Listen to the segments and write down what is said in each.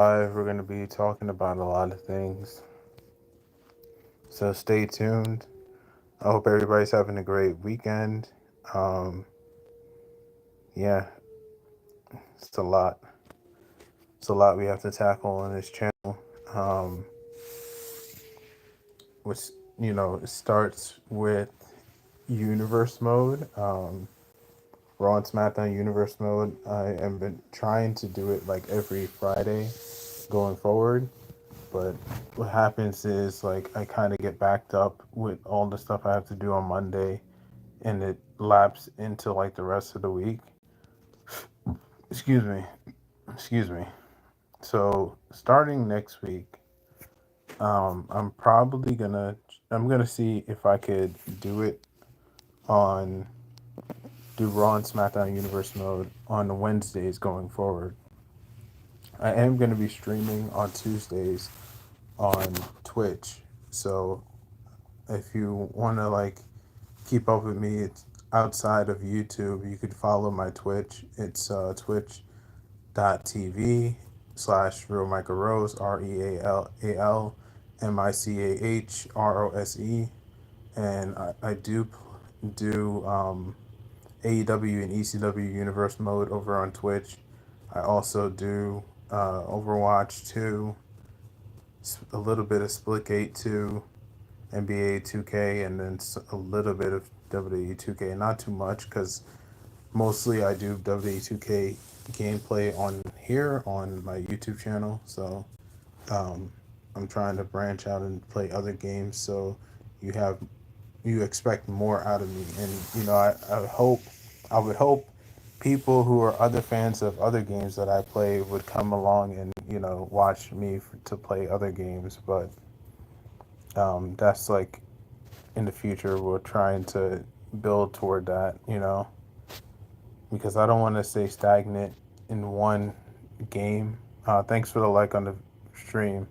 Live. We're going to be talking about a lot of things. So stay tuned. I hope everybody's having a great weekend. Um, yeah, it's a lot. It's a lot we have to tackle on this channel. Um, which, it starts with universe mode. Raw and SmackDown universe mode. I have been trying to do it like every Friday going forward. But what happens is like I kind of get backed up with all the stuff I have to do on Monday, and it laps into like the rest of the week. Excuse me, excuse me. So starting next week, I'm probably gonna see if I could do it on do Raw and SmackDown Universe mode on Wednesdays going forward. I am gonna be streaming on Tuesdays on Twitch, so if you want to like keep up with me, it's outside of YouTube. You could follow my Twitch. It's twitch.tv Real Michael Rose, RealMichaelRose. And I do AEW and ECW Universe mode over on Twitch. I also do Overwatch 2, a little bit of Splitgate 2, NBA 2K, and then a little bit of WWE 2K. Not too much because mostly I do WWE 2K gameplay on here on my YouTube channel. So um, I'm trying to branch out and play other games. So you have you expect more out of me, and I would hope people who are other fans of other games that I play would come along and watch me to play other games. But that's like in the future we're trying to build toward that, because I don't want to stay stagnant in one game. Thanks for the like on the stream.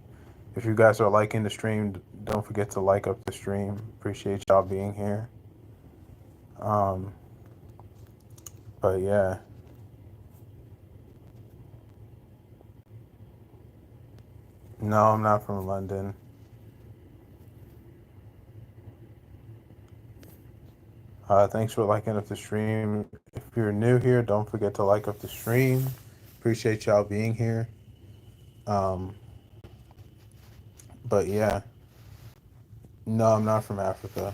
If you guys are liking the stream, don't forget to like up the stream. Appreciate y'all being here. Um, but yeah, no, I'm not from London. Thanks for liking up the stream. If you're new here, don't forget to like up the stream. Appreciate y'all being here. Um, but yeah, no, I'm not from Africa.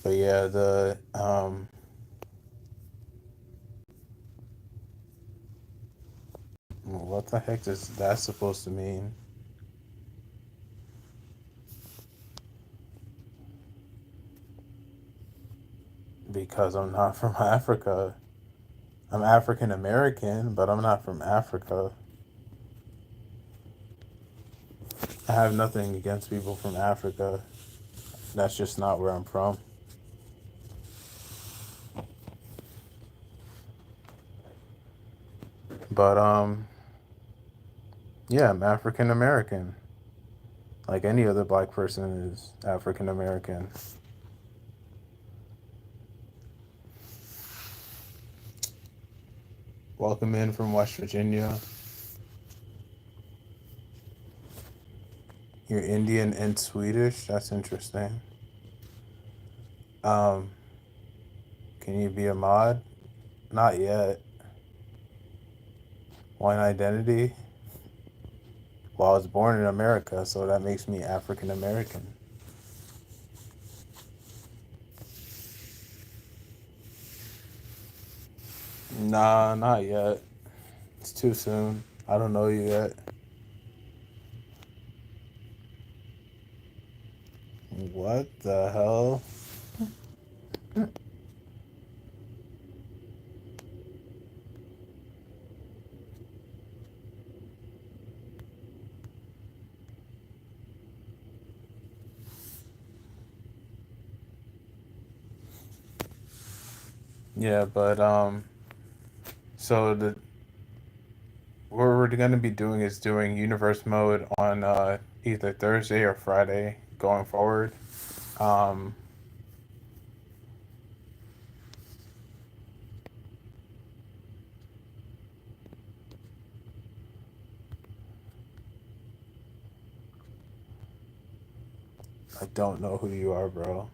But yeah, the what the heck is that supposed to mean? Because I'm not from Africa. I'm African American, but I'm not from Africa. I have nothing against people from Africa. That's just not where I'm from. But yeah, I'm African American. Like any other black person is African American. Welcome in from West Virginia. You're Indian and Swedish. That's interesting. Um, can you be a mod? Not yet. One identity. Well, I was born in America, so that makes me African American. Nah, not yet. It's too soon. I don't know you yet. What the hell? Yeah, but so the what we're gonna be doing is doing universe mode on either Thursday or Friday going forward. Um, I don't know who you are, bro.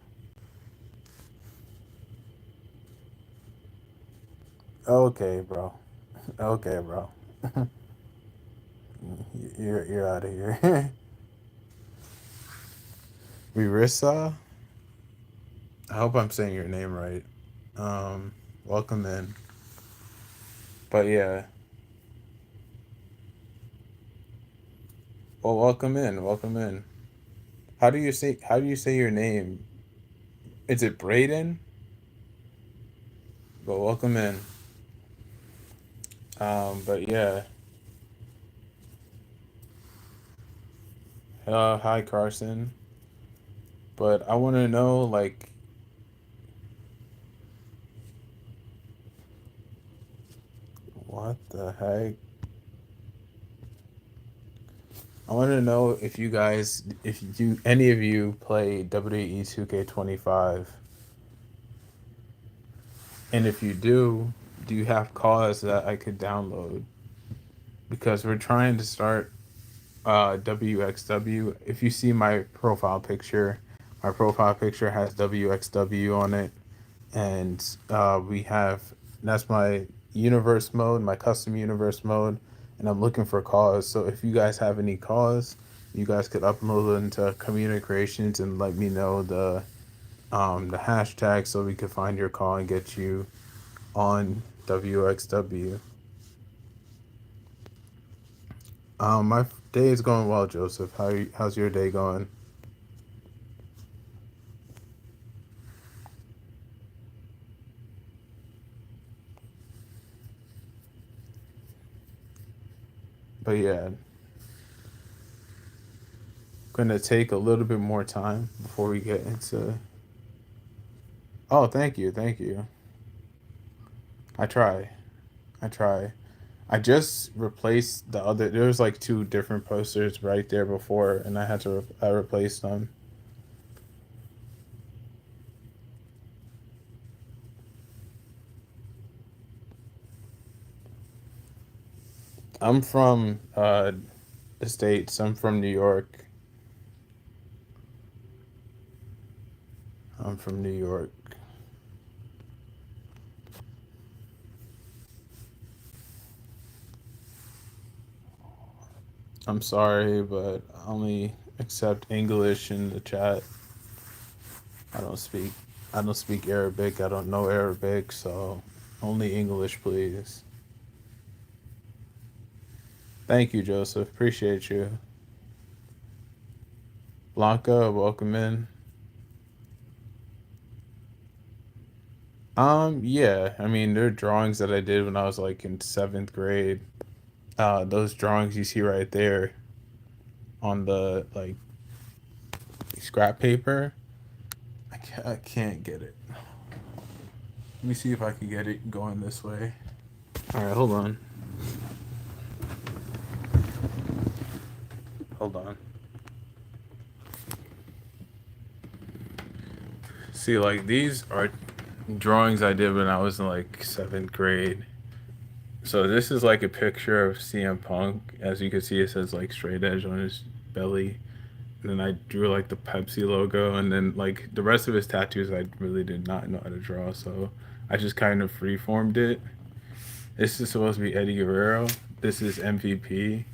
Okay, bro. Okay, bro. You're out of here. Risa? I hope I'm saying your name right. Um, welcome in. But yeah, well, welcome in. Welcome in. How do you say your name? Is it Braden? But welcome in. But yeah. Hi Carson. But I want to know like what the heck? I want to know if you guys, if you, any of you play WWE 2K25, and if you do you have cause that I could download? Because we're trying to start WXW. If you see my profile picture has WXW on it, and we have that's my universe mode, my custom universe mode, and I'm looking for cause. So if you guys have any cause, you guys could upload it into community creations and let me know the hashtag so we could find your call and get you on WXW. My day is going well, Joseph. How's your day going? But yeah, gonna take a little bit more time before we get into. Oh, thank you, thank you. I try. I try. I just replaced the other. There was like two different posters right there before, and I had to. I replaced them. I'm from the states. I'm from New York. I'm from New York. I'm sorry, but I only accept English in the chat. I don't speak. I don't speak Arabic. I don't know Arabic, so only English, please. Thank you, Joseph. Appreciate you. Blanca, welcome in. Yeah. I mean, there are drawings that I did when I was like in seventh grade. Those drawings you see right there on the like scrap paper. I can't get it. Let me see if I can get it going this way. All right, hold on. Hold on. See, like these are drawings I did when I was in like seventh grade. So this is like a picture of CM Punk. As you can see, it says like straight edge on his belly. And then I drew like the Pepsi logo, and then like the rest of his tattoos, I really did not know how to draw. So I just kind of freeformed it. This is supposed to be Eddie Guerrero. This is MVP.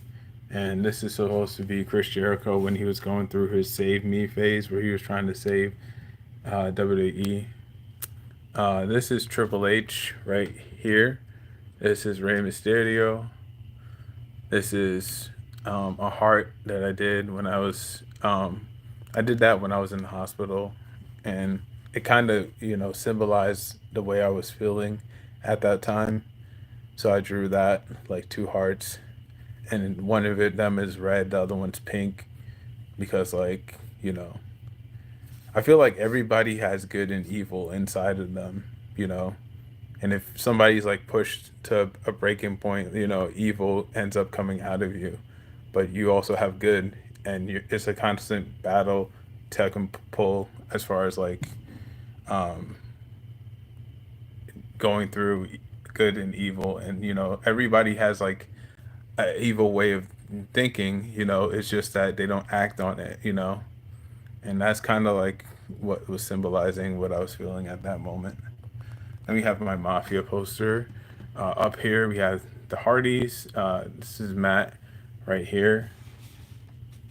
And this is supposed to be Chris Jericho when he was going through his save me phase where he was trying to save WWE. This is Triple H right here. This is Rey Mysterio. This is a heart that I did when I did that when I was in the hospital, and it kind of symbolized the way I was feeling at that time. So I drew that like two hearts, and one of them is red, the other one's pink, because I feel like everybody has good and evil inside of them, you know. And if somebody's like pushed to a breaking point, evil ends up coming out of you. But you also have good, and it's a constant battle to pull as far as like um, going through good and evil. And everybody has like an evil way of thinking. It's just that they don't act on it. And that's kind of like what was symbolizing what I was feeling at that moment. And we have my Mafia poster. Up here, we have the Hardys. This is Matt right here.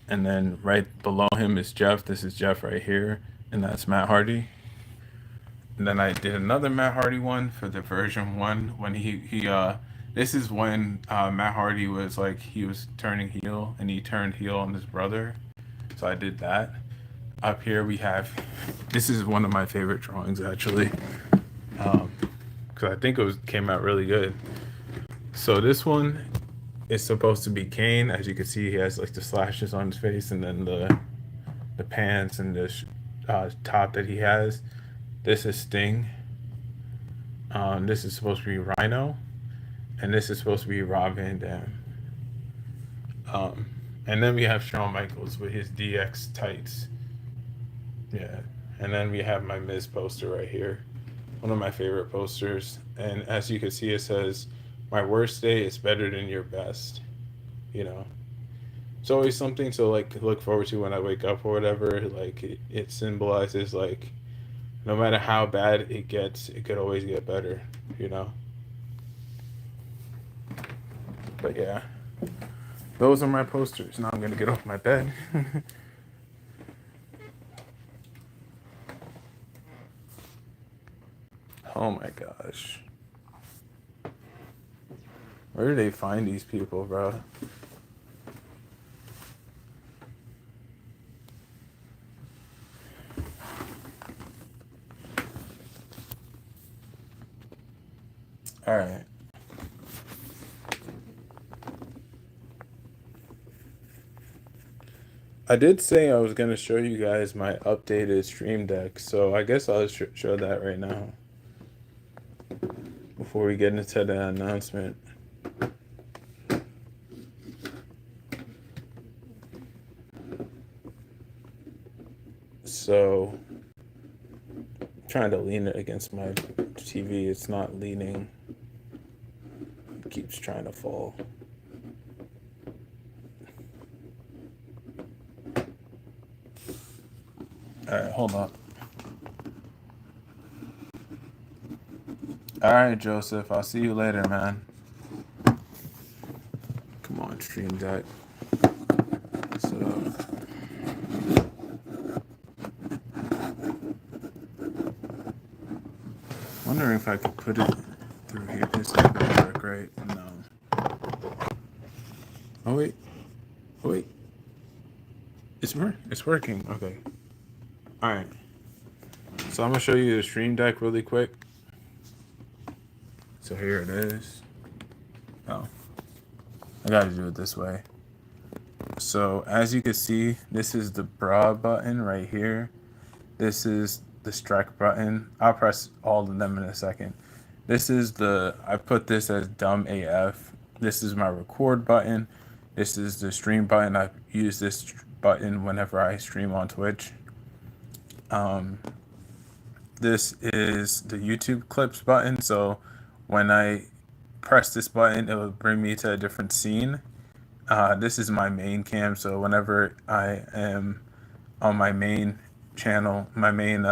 And then right below him is Jeff. This is Jeff right here. And that's Matt Hardy. And then I did another Matt Hardy one for the version one when this is when Matt Hardy was like he was turning heel and he turned heel on his brother. So I did that. Up here we have, this is one of my favorite drawings actually, because I think came out really good. So this one is supposed to be Kane. As you can see, he has like the slashes on his face, and then the pants and the top that he has. This is Sting. This is supposed to be Rhino, and this is supposed to be Rob Van Dam. And then we have Shawn Michaels with his DX tights. Yeah, and then we have my Miz poster right here, one of my favorite posters. And as you can see, it says, "My worst day is better than your best." You know, it's always something to like look forward to when I wake up or whatever. Like it symbolizes like, no matter how bad it gets, it could always get better. You know. But yeah, those are my posters. Now I'm gonna get off my bed. Oh my gosh. Where do they find these people, bro? All right. I did say I was going to show you guys my updated stream deck, so I guess I'll show that right now before we get into the announcement. So, I'm trying to lean it against my TV. It's not leaning. It keeps trying to fall. All right, hold on. All right, Joseph. I'll see you later, man. Come on, stream deck. So, wondering if I could put it through here. This ain't gonna work, right? No. Oh wait. Oh wait. It's working. Okay. All right. So I'm gonna show you the stream deck really quick. So here it is. Oh, I gotta do it this way. So as you can see, this is the bra button right here. This is the strike button. I'll press all of them in a second. This is I put this as dumb AF. This is my record button. This is the stream button. I use this button whenever I stream on Twitch. This is the YouTube clips button. So when I press this button, it will bring me to a different scene. This is my main cam. So whenever I am on my main channel, my main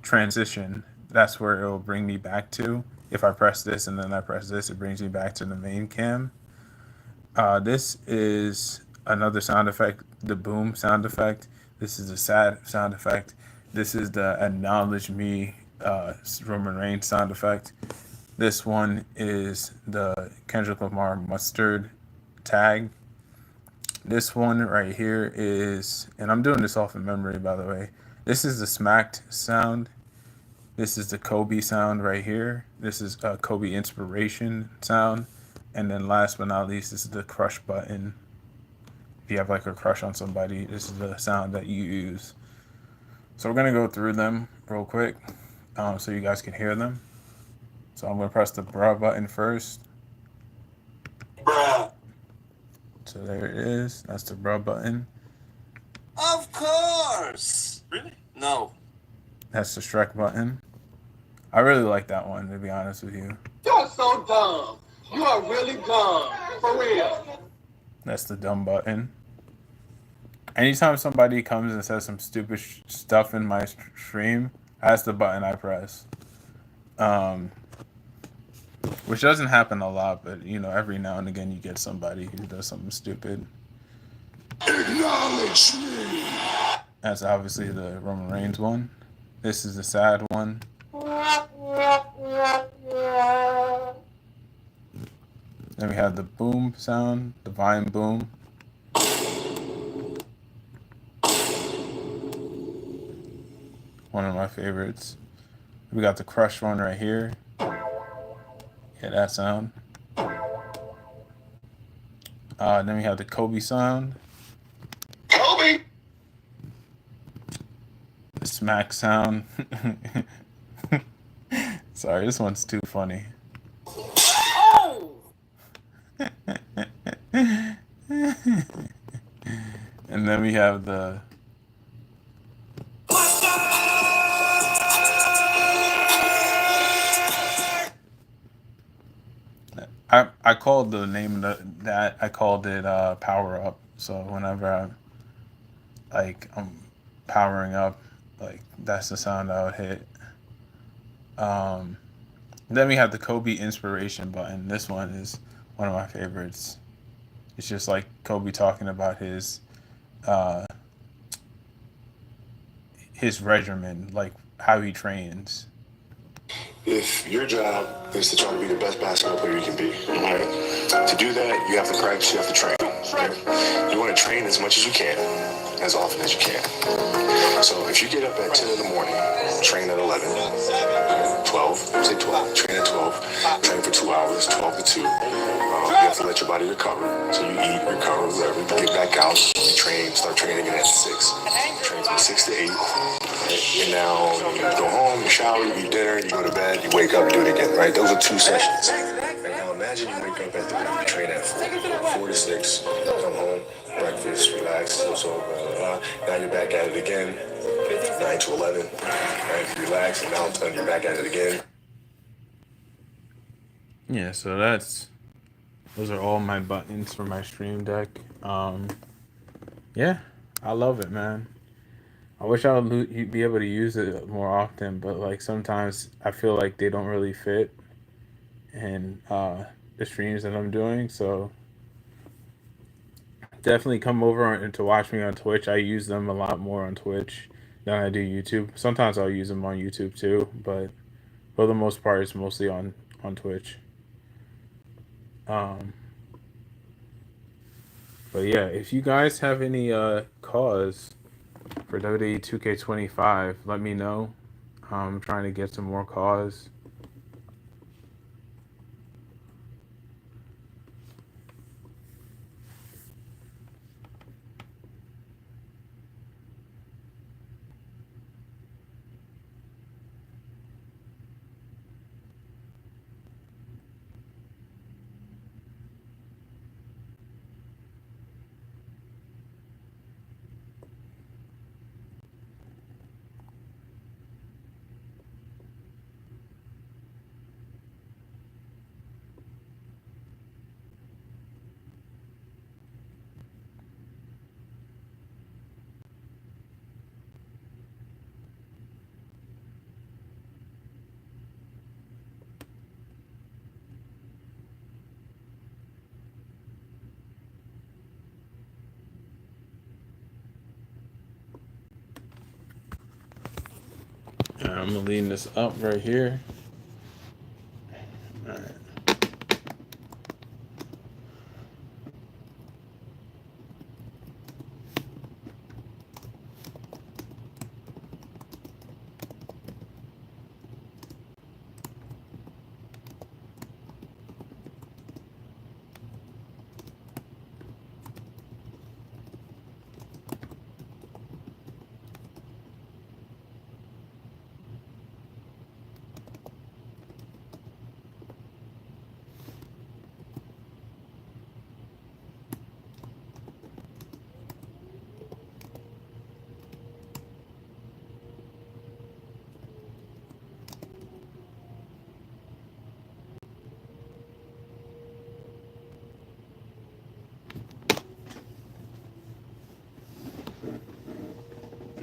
transition, that's where it will bring me back to. If I press this and then I press this, it brings me back to the main cam. This is another sound effect, the boom sound effect. This is a sad sound effect. This is the acknowledge me Roman Reigns sound effect. This one is the Kendrick Lamar mustard tag. This one right here is, and I'm doing this off of memory, by the way. This is the smacked sound. This is the Kobe sound right here. This is a Kobe inspiration sound. And then last but not least, this is the crush button. If you have like a crush on somebody, this is the sound that you use. So we're gonna go through them real quick so you guys can hear them. So I'm gonna press the bra button first. Bruh. So there it is. That's the bra button. Of course. Really? No. That's the strike button. I really like that one, to be honest with you. You're so dumb. You are really dumb. For real. That's the dumb button. Anytime somebody comes and says some stupid stuff in my stream, that's the button I press. Um, which doesn't happen a lot, but you know, every now and again you get somebody who does something stupid. Acknowledge me. That's obviously the Roman Reigns one. This is the sad one. Then we have the boom sound, the vine boom. One of my favorites. We got the crush one right here. Yeah, that sound. Then we have the Kobe sound. Kobe! The smack sound. Sorry, this one's too funny. Oh! And then we have the I called the name of that I called it power up. So whenever I'm powering up, like that's the sound I would hit. Then we have the Kobe inspiration button. This one is one of my favorites. It's just like Kobe talking about his regimen, like how he trains. If your job is to try to be the best basketball player you can be, right? To do that, you have to practice, you have to train. Right? You want to train as much as you can, as often as you can. So if you get up at 10 in the morning, train at 11, 12, say 12, train at 12, train for 2 hours, 12 to 2. You have to let your body recover. So you eat, recover, whatever, get back out, you train, start training again at 6. Train from 6 to 8. Right? And now you go home, you shower, you eat dinner, you go to bed, you wake up, you do it again, right? Those are 2 sessions. And now imagine you wake up at 3, you train at 4 to 6, come home, breakfast, relax, so blah, blah, blah. Now you're back at it again, 9 to 11, right? Relax, and now you're back at it again. Yeah, so those are all my buttons for my stream deck. Yeah, I love it, man. I wish I would be able to use it more often, but like sometimes I feel like they don't really fit in the streams that I'm doing. So definitely come over and to watch me on Twitch. I use them a lot more on Twitch than I do YouTube. Sometimes I'll use them on YouTube too, but for the most part, it's mostly on Twitch. But yeah, if you guys have any cause for WWE 2K25, let me know. I'm trying to get some more cause. I'm gonna lean this up right here. All right.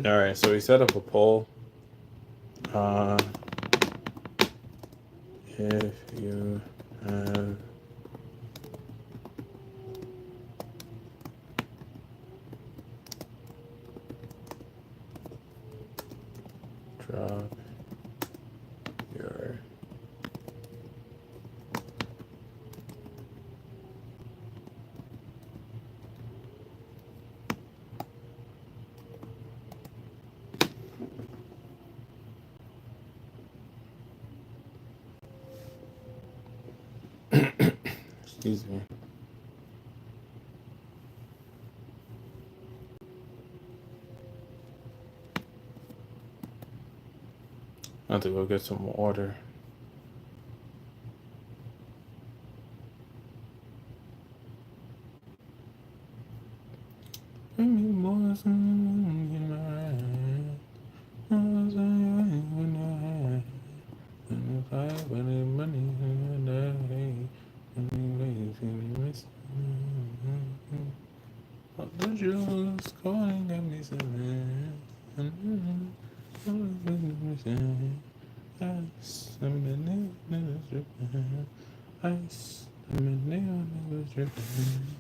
All right, so we set up a poll. If you have drop your excuse me. I have to go get some water. The jewels calling at me saying, ice, I'm the nigga dripping. Ice, I'm the nigga dripping.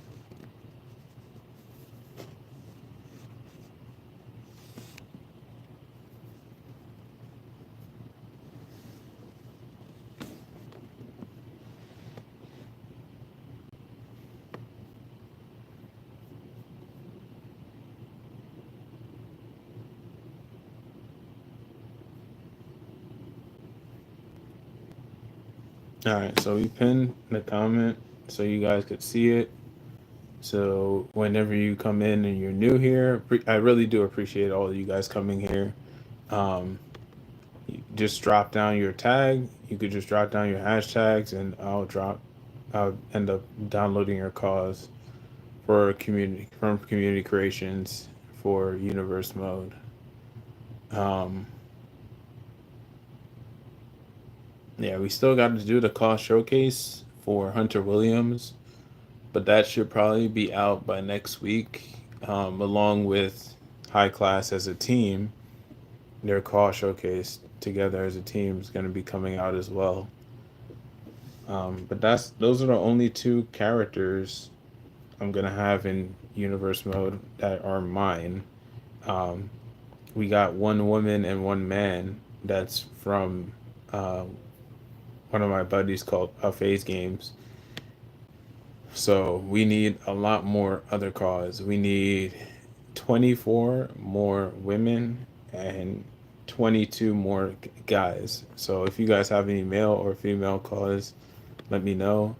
All right, so we pinned the comment so you guys could see it. So whenever you come in and you're new here, I really do appreciate all of you guys coming here. You just drop down your tag. You could just drop down your hashtags, and I'll end up downloading your cause for community creations for universe mode. Yeah, we still got to do the cause showcase for Hunter Williams, but that should probably be out by next week, along with High Class as a team. Their call showcase together as a team is going to be coming out as well. But those are the only two characters I'm gonna have in universe mode that are mine. We got one woman and one man that's from one of my buddies called Phase Games. So we need a lot more other cause. We need 24 more women and 22 more guys. So if you guys have any male or female cause, let me know.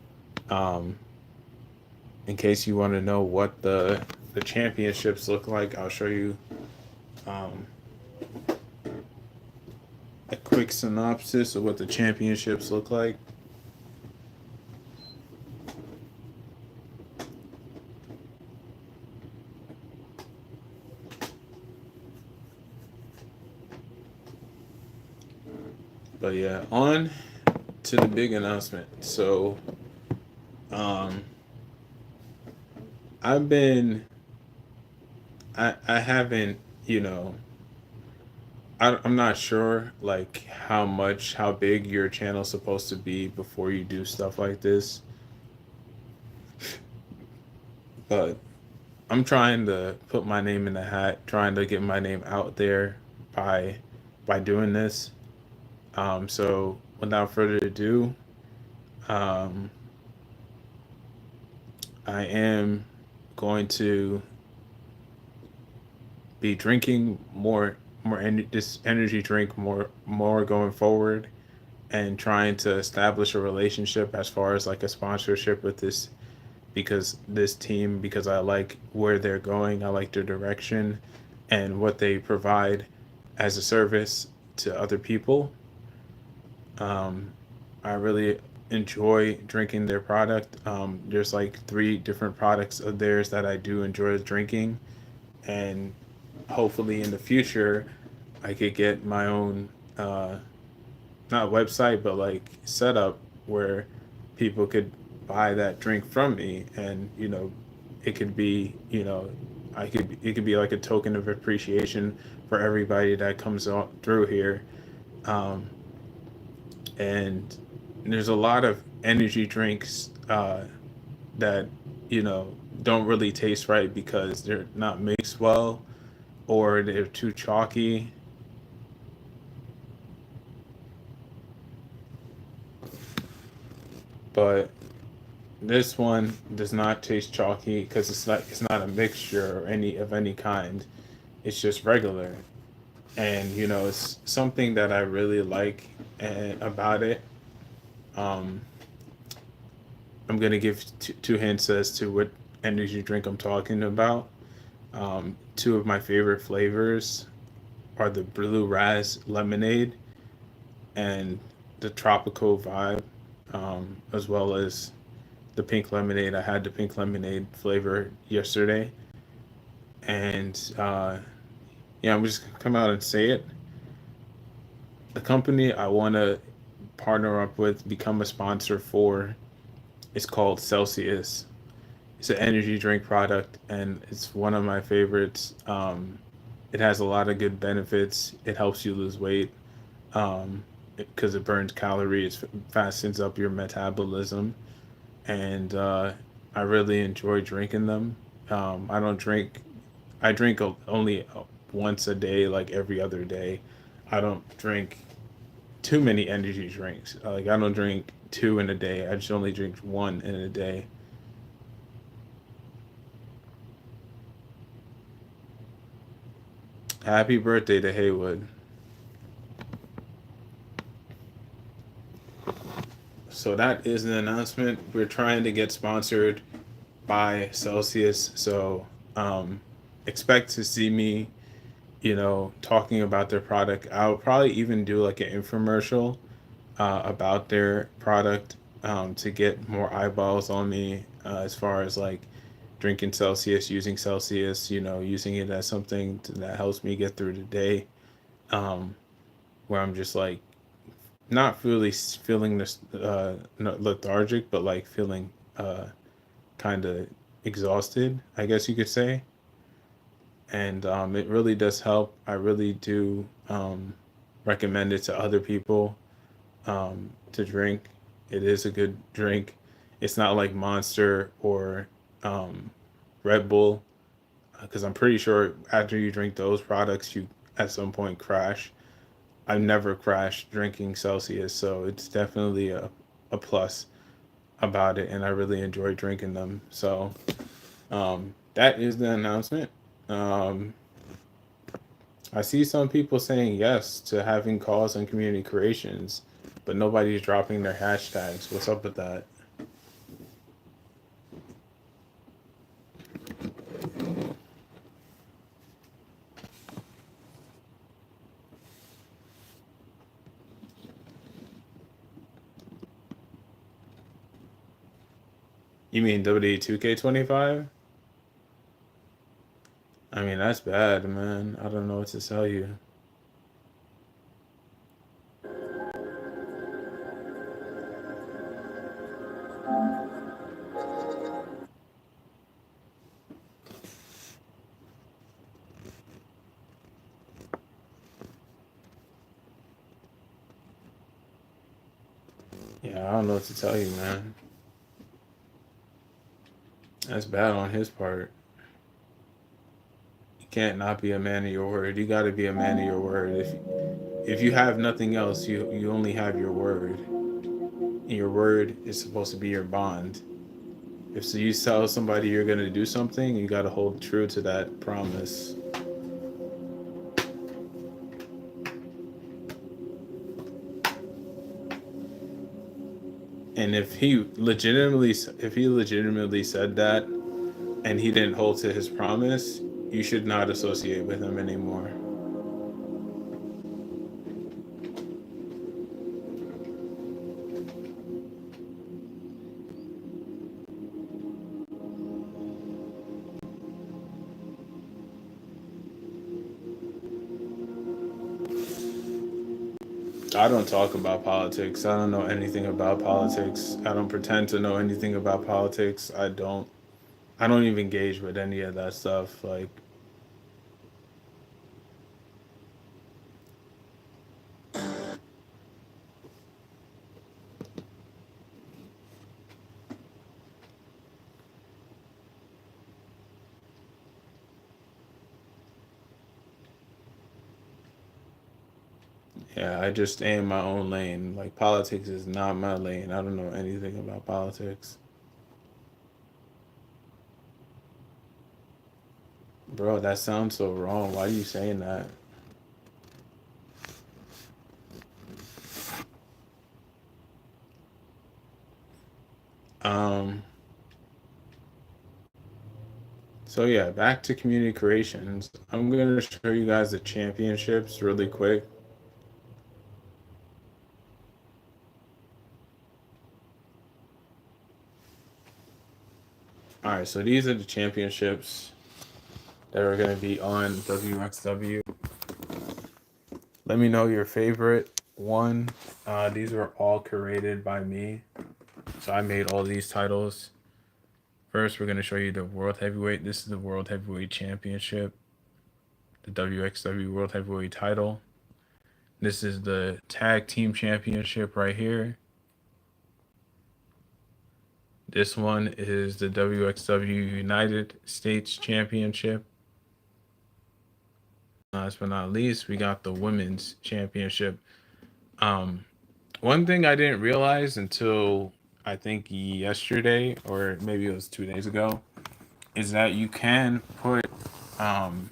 In case you want to know what the championships look like, I'll show you a quick synopsis of what the championships look like. But yeah, on to the big announcement. So I haven't, I'm not sure like how big your channel's supposed to be before you do stuff like this. But I'm trying to put my name in the hat, trying to get my name out there by doing this. So without further ado, I am going to be drinking this energy drink more going forward, and trying to establish a relationship as far as like a sponsorship with this team, because I like where they're going, I like their direction and what they provide as a service to other people. I really enjoy drinking their product. There's like 3 different products of theirs that I do enjoy drinking, and hopefully in the future I could get my own not website but like setup where people could buy that drink from me, and it could be it could be like a token of appreciation for everybody that comes on through here. Um, and there's a lot of energy drinks that don't really taste right because they're not mixed well or they're too chalky. But this one does not taste chalky because it's not a mixture or any kind. It's just regular, and it's something that I really like about it. Um, I'm gonna give two hints as to what energy drink I'm talking about. Two of my favorite flavors are the blue raz lemonade and the tropical vibe, as well as the pink lemonade. I had the pink lemonade flavor yesterday, and yeah, I'm just gonna come out and say it. The company I want to partner up with, become a sponsor for, is called Celsius. It's an energy drink product, and it's one of my favorites. It has a lot of good benefits. It helps you lose weight because it burns calories, fastens up your metabolism, and I really enjoy drinking them. I don't drink. I drink only once a day, like every other day. I don't drink too many energy drinks. Like I don't drink two in a day. I just only drink one in a day. Happy birthday to Haywood. So that is an announcement. We're trying to get sponsored by Celsius. So expect to see me, talking about their product. I'll probably even do like an infomercial about their product to get more eyeballs on me as far as like drinking Celsius, using Celsius, using it as something that helps me get through the day, where I'm just like not really feeling this lethargic, but like feeling kind of exhausted, I guess you could say. And it really does help. I really do recommend it to other people to drink. It is a good drink. It's not like Monster or um, Red Bull, because I'm pretty sure after you drink those products, you at some point crash. I've never crashed drinking Celsius, so it's definitely a plus about it, and I really enjoy drinking them. So that is the announcement. Um, I see some people saying yes to having calls on community creations, but nobody's dropping their hashtags. What's up with that? You mean WD2K25? I mean, that's bad, man. I don't know what to tell you. Yeah, I don't know what to tell you, man. That's bad on his part. You can't not be a man of your word. You got to be a man of your word. If you have nothing else, you only have your word. And your word is supposed to be your bond. If so you tell somebody you're going to do something, you got to hold true to that promise. And if he legitimately said that and he didn't hold to his promise, you should not associate with him anymore. I don't talk about politics. I don't know anything about politics. I don't pretend to know anything about politics. I don't. I don't even engage with any of that stuff. Like, yeah, I just stay in my own lane. Like, politics is not my lane. I don't know anything about politics. Bro, that sounds so wrong. Why are you saying that? Um, so yeah, back to community creations. I'm gonna show you guys the championships really quick. All right, so these are the championships that are gonna be on WXW. Let me know your favorite one. These were all curated by me, so I made all these titles. First, we're gonna show you the World Heavyweight. This is the World Heavyweight Championship, the WXW World Heavyweight title. This is the Tag Team Championship right here. This one is the WXW United States Championship. Last but not least, we got the Women's Championship. Um, One thing I didn't realize until I think yesterday or maybe it was 2 days ago is that um,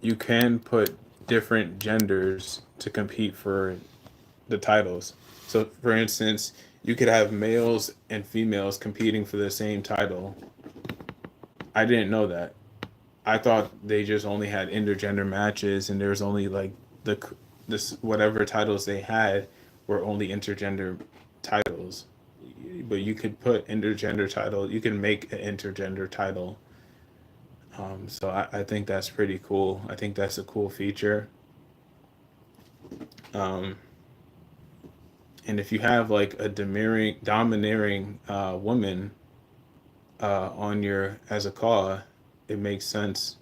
you can put different genders to compete for the titles. So, for instance, you could have males and females competing for the same title. I didn't know that. I thought they just only had intergender matches, and there was only like the this whatever titles they had were only intergender titles. But you could put intergender title. You can make an intergender title. So I think that's pretty cool. I think that's a cool feature. Um, and if you have like a domineering woman on your as a call, it makes sense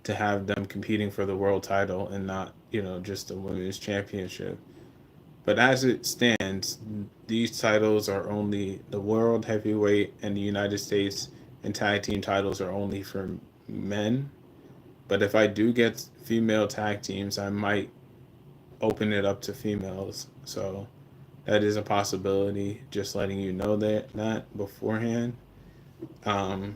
to have them competing for the world title and not, just the women's championship. But as it stands, these titles are only the world heavyweight and the United States and tag team titles are only for men. But if I do get female tag teams, I might open it up to females. So that is a possibility. Just letting you know that beforehand. Um,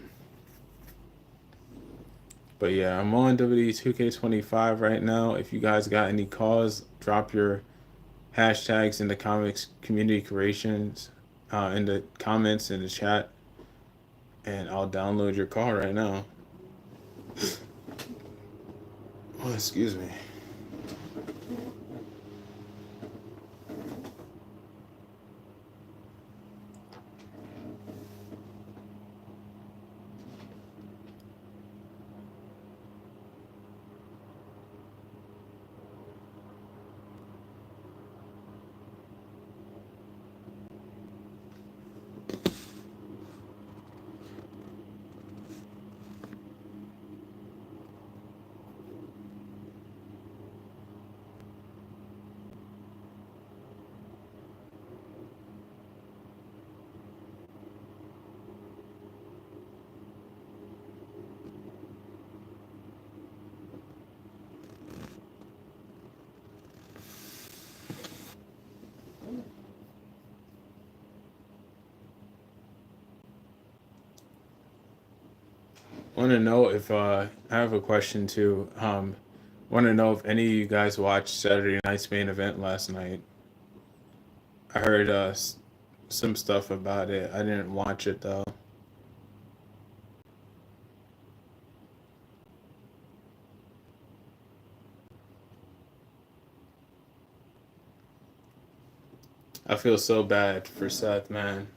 But yeah, I'm on WD2K25 right now. If you guys got any calls, drop your hashtags in the comics community creations, in the comments in the chat, and I'll download your call right now. Oh, excuse me. Want to know if I have a question too. Want to know if any of you guys watched Saturday night's main event last night. I heard some stuff about it. I didn't watch it though. I feel so bad for Seth, man.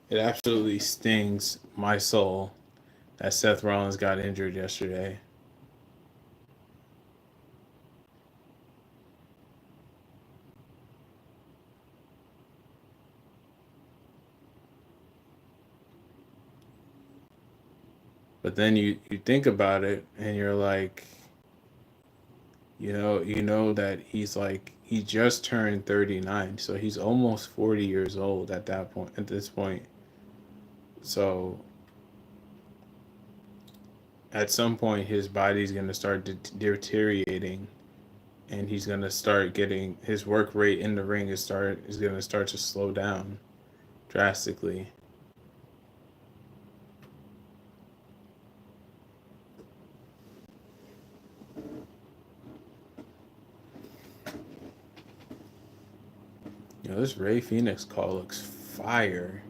It absolutely stings my soul that Seth Rollins got injured yesterday. But then you think about it and you're like, you know that he's like he just turned 39, so he's almost 40 years old at this point. So at some point his body's going to start deteriorating, and he's going to start getting his work rate in the ring is going to start to slow down drastically. This Ray Phoenix call looks fire.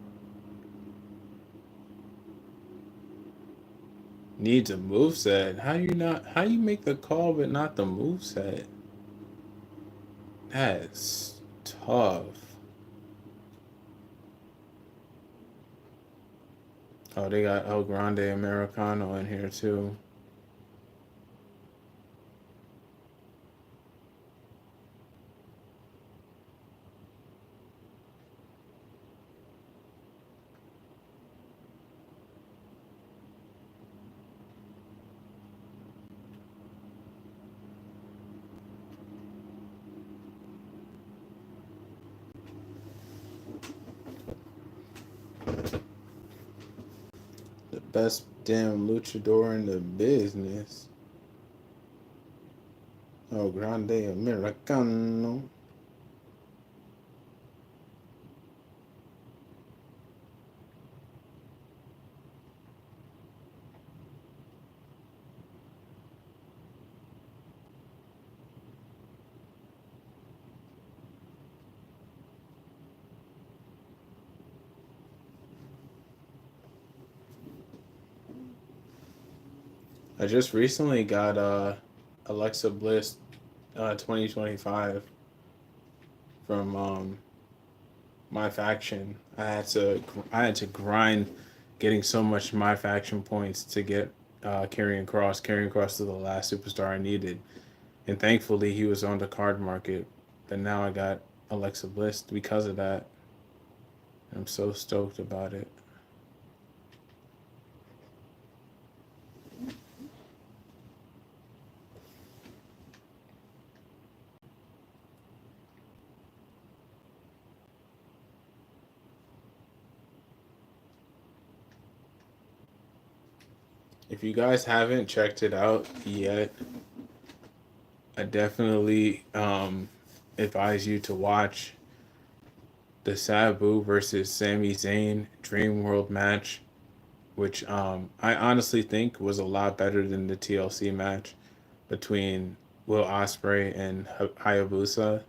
Needs a move set. How you make the call but not the move set? That's tough. Oh, they got El Grande Americano in here too. The best damn luchador in the business. El Grande Americano. I just recently got Alexa Bliss 2025 from my faction. I had to grind getting so much my faction points to get Karrion Kross. Karrion Kross is the last superstar I needed, and thankfully he was on the card market. But now I got Alexa Bliss because of that. I'm so stoked about it. If you guys haven't checked it out yet, I definitely advise you to watch the Sabu versus Sami Zayn Dream World match, which I honestly think was a lot better than the TLC match between Will Ospreay and Hayabusa.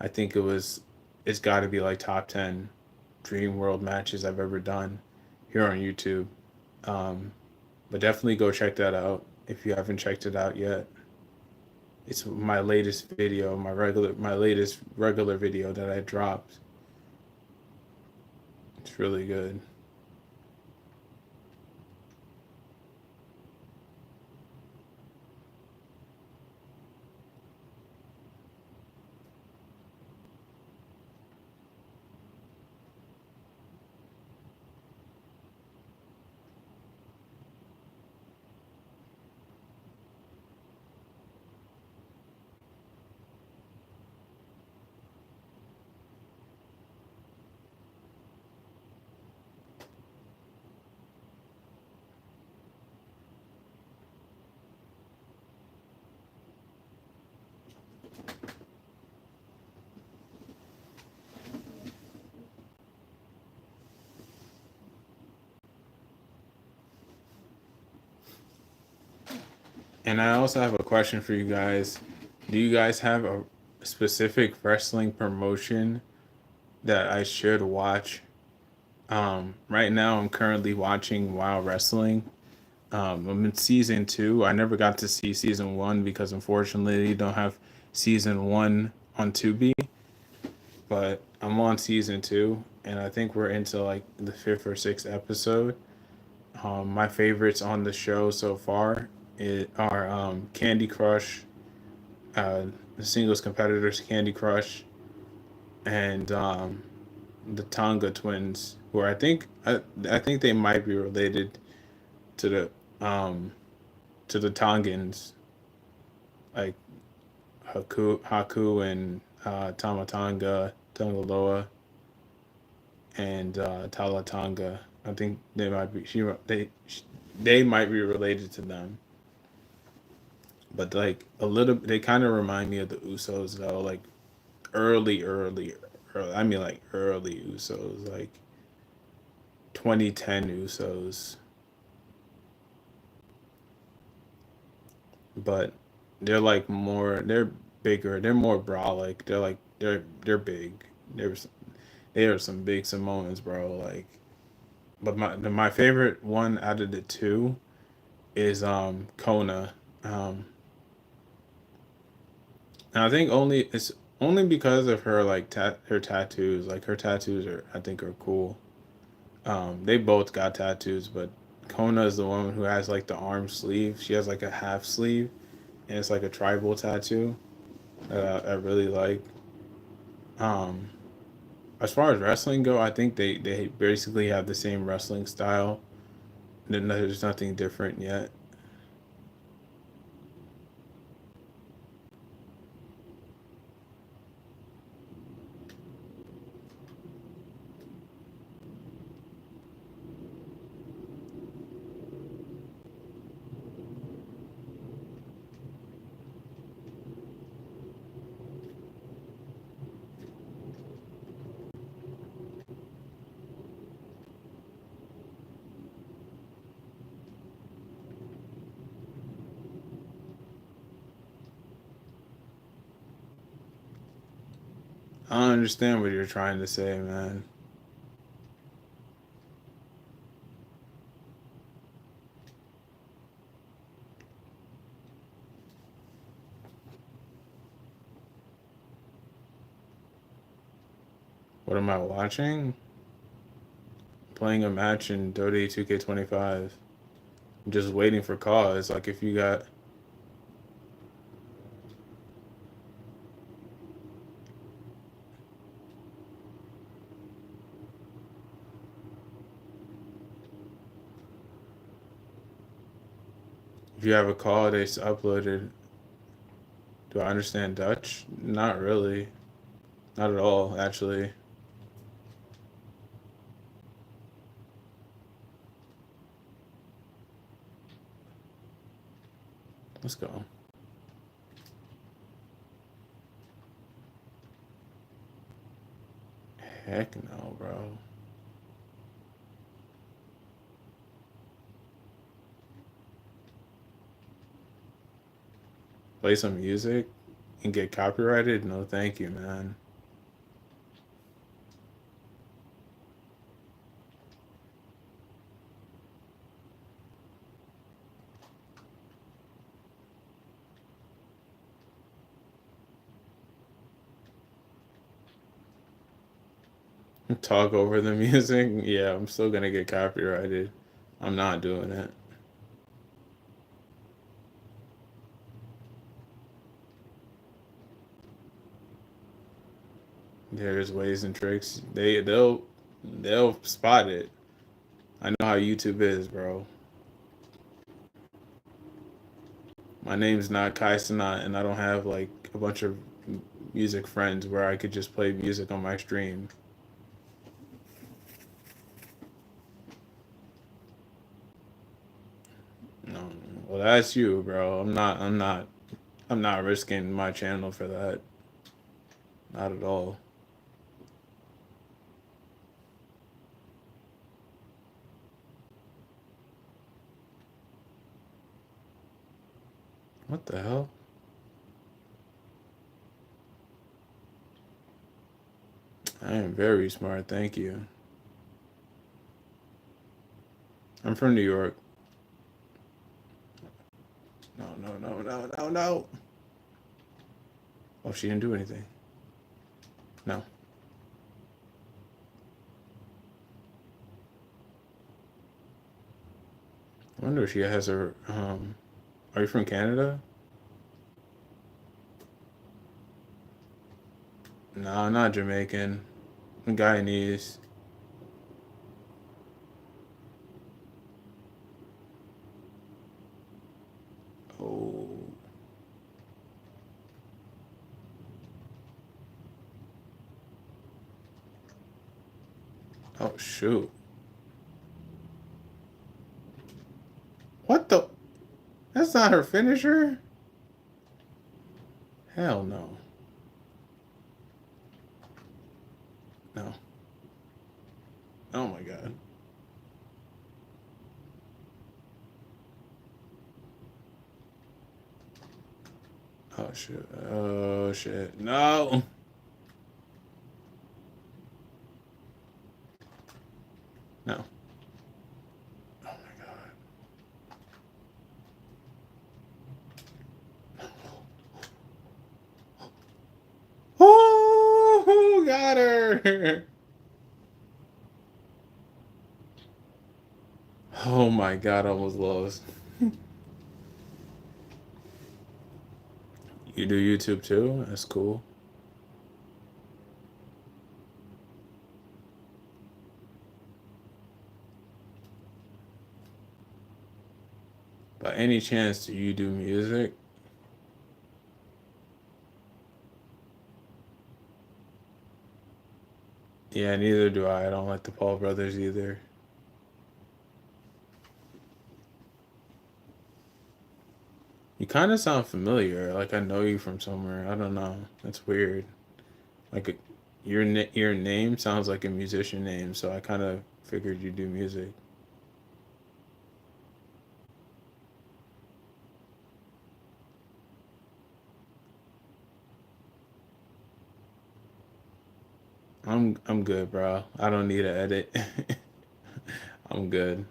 I think it's got to be like top 10 Dream World matches I've ever done here on YouTube. Um, but definitely go check that out if you haven't checked it out yet. It's my latest video, my latest regular video that I dropped. It's really good. And I also have a question for you guys. Do you guys have a specific wrestling promotion that I should watch? Right now, I'm currently watching Wow Wrestling. I'm in season 2. I never got to see season 1 because unfortunately, you don't have season 1 on Tubi. But I'm on season 2, and I think we're into like the 5th or 6th episode. My favorites on the show so far are Candy Crush, the singles competitors Candy Crush, and the Tonga twins, who I think they might be related to the to the Tongans, like Haku and Tamatanga, Tongaloa, and Talatanga. I think they might be they might be related to them, but like a little. They kind of remind me of the Usos though, like early. I mean, like early Usos, like 2010 Usos, but they're like more. They're bigger. They're more brolic. They're big. There's they are some big Samoans, bro. Like, but my favorite one out of the two is Kona. Um, and I think only because of her like her tattoos. Like her tattoos are I think are cool. They both got tattoos, but Kona is the one who has like the arm sleeve. She has like a half sleeve, and it's like a tribal tattoo that I really like. Um, as far as wrestling go, I think they basically have the same wrestling style. There's nothing different yet. I don't understand what you're trying to say, man. What am I watching? Playing a match in Dota 2K25. I'm just waiting for calls. Like if you have a call that's uploaded. Do I understand Dutch? Not really. Not at all, actually. Let's go. Heck no, bro. Play some music and get copyrighted? No, thank you, man. Talk over the music? Yeah, I'm still gonna get copyrighted. I'm not doing it. There's ways and tricks. They'll spot it. I know how YouTube is, bro. My name's not Kai Sanat, and I don't have like a bunch of music friends where I could just play music on my stream. No, well that's you, bro. I'm not risking my channel for that. Not at all. What the hell? I am very smart, thank you. I'm from New York. No. Oh, she didn't do anything. No. I wonder if she has her. Are you from Canada? No, I'm not Jamaican. I'm Guyanese. Oh, shoot. What the? That's not her finisher? Hell no. No. Oh my god. Oh shit. Oh shit. No. No. Oh my god. Oh, got her. Oh my god, I almost lost. You do YouTube too? That's cool. By any chance, do you do music? Yeah, neither do I. I don't like the Paul brothers either. You kind of sound familiar. Like I know you from somewhere. I don't know. That's weird. Like your name sounds like a musician name, so I kind of figured you do music. I'm good, bro. I don't need to edit. I'm good.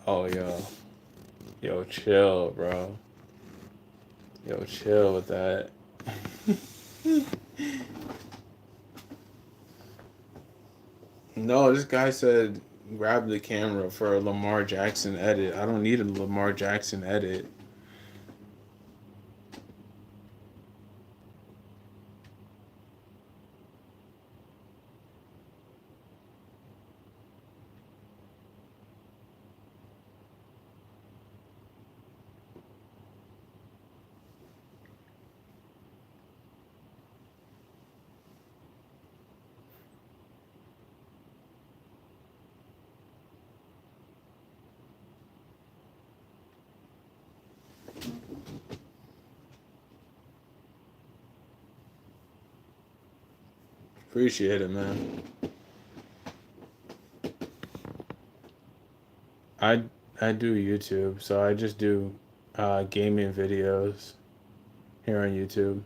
Oh, yo, chill, bro. Yo, chill with that. No, this guy said grab the camera for a Lamar Jackson edit. I don't need a Lamar Jackson edit. Appreciate it, man. I I do YouTube, so I just do gaming videos here on YouTube.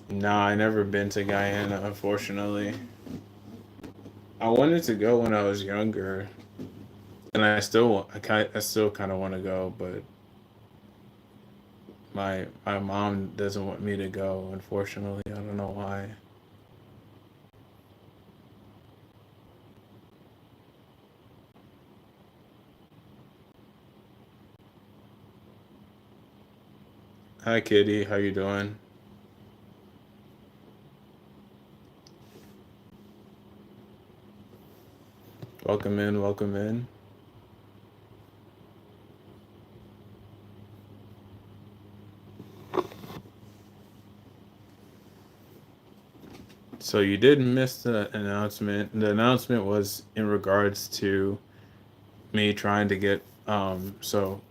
Nah, I never been to Guyana, unfortunately. I wanted to go when I was younger, and I still kind of want to go, but my mom doesn't want me to go. Unfortunately, I don't know why. Hi, Kitty. How you doing? Welcome in. Welcome in. So you did miss the announcement. The announcement was in regards to me trying to get so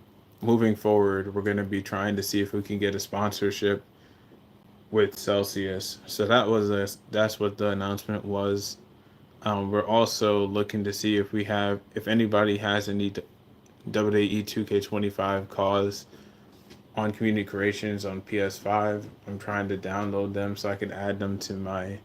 moving forward, we're going to be trying to see if we can get a sponsorship with Celsius. So that's what the announcement was. We're also looking to see if anybody has any WWE 2K25 cause on Community Creations on PS5. I'm trying to download them so I can add them to my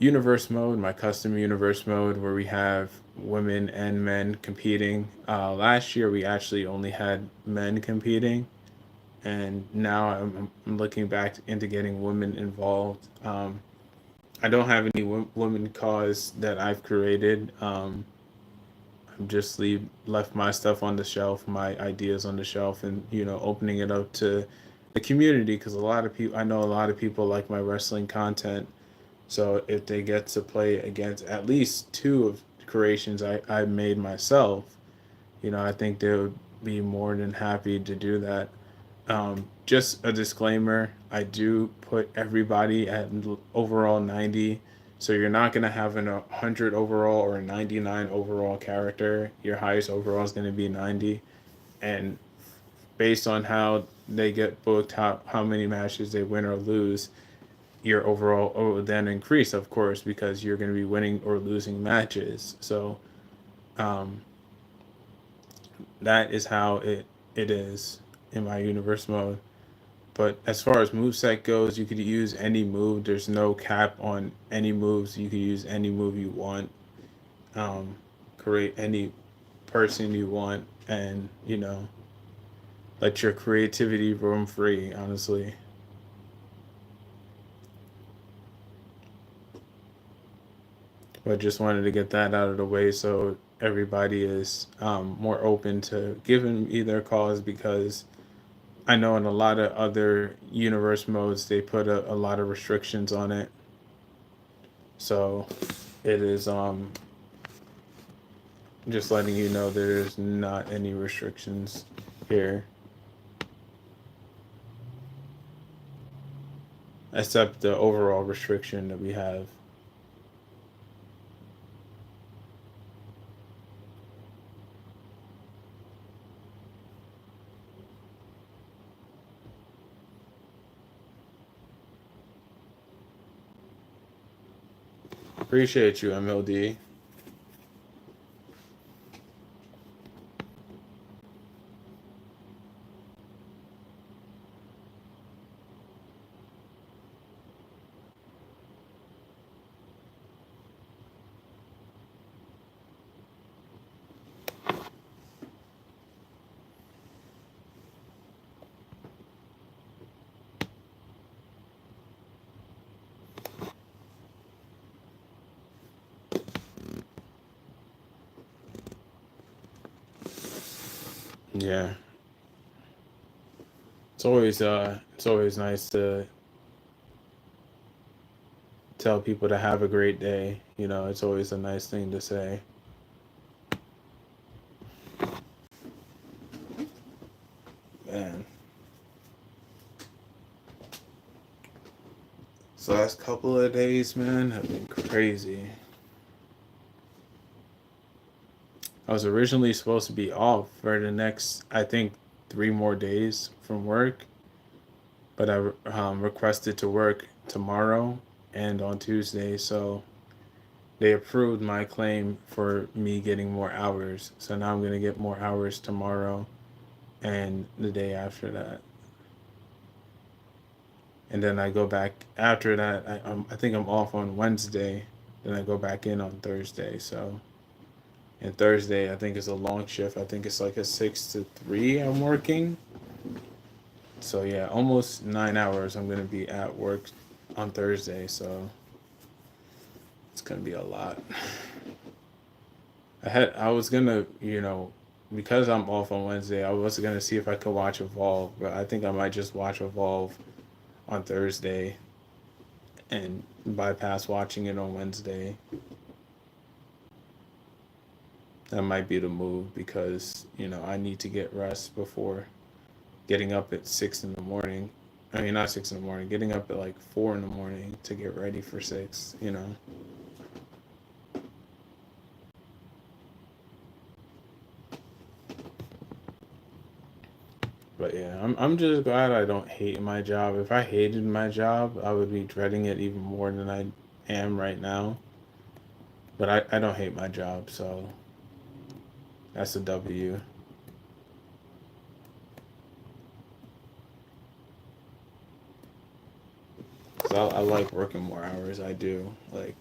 universe mode, my custom universe mode, where we have women and men competing. Last year we actually only had men competing, and now I'm looking back into getting women involved. I don't have any women cause that I've created. I'm just left my stuff on the shelf, my ideas on the shelf, and opening it up to the community because a lot of people, I know a lot of people like my wrestling content. So if they get to play against at least two of creations I made myself, I think they would be more than happy to do that. Just a disclaimer, I do put everybody at overall 90. So you're not going to have a 100 overall or a 99 overall character. Your highest overall is going to be 90. And based on how they get booked, how many matches they win or lose, your overall will then increase, of course, because you're going to be winning or losing matches. So um, that is how it is in my universe mode. But as far as moveset goes, you could use any move. There's no cap on any moves. You could use any move you want. Um, Create any person you want, and let your creativity roam free. Honestly, but just wanted to get that out of the way so everybody is more open to giving me their calls, because I know in a lot of other universe modes they put a lot of restrictions on it. So it is just letting you know there's not any restrictions here, except the overall restriction that we have. Appreciate you, MLD. Yeah, it's always nice to tell people to have a great day. It's always a nice thing to say. Man, this last couple of days, man, have been crazy. I was originally supposed to be off for the next, I think, 3 more days from work, but I requested to work tomorrow and on Tuesday, so they approved my claim for me getting more hours. So now I'm gonna get more hours tomorrow and the day after that, and then I go back after that. I think I'm off on Wednesday, then I go back in on Thursday. So and Thursday I think is a long shift. I think it's like a 6 to 3 I'm working. So yeah, almost 9 hours I'm gonna be at work on Thursday. So it's gonna be a lot. I was gonna, because I'm off on Wednesday, I was gonna see if I could watch Evolve, but I think I might just watch Evolve on Thursday and bypass watching it on Wednesday. That might be the move, because I need to get rest before getting up at 6 in the morning. I mean, not 6 in the morning, getting up at like 4 in the morning to get ready for 6. But yeah, I'm just glad I don't hate my job. If I hated my job, I would be dreading it even more than I am right now. But I don't hate my job, so that's a W. 'Cause I like working more hours. I do. Like,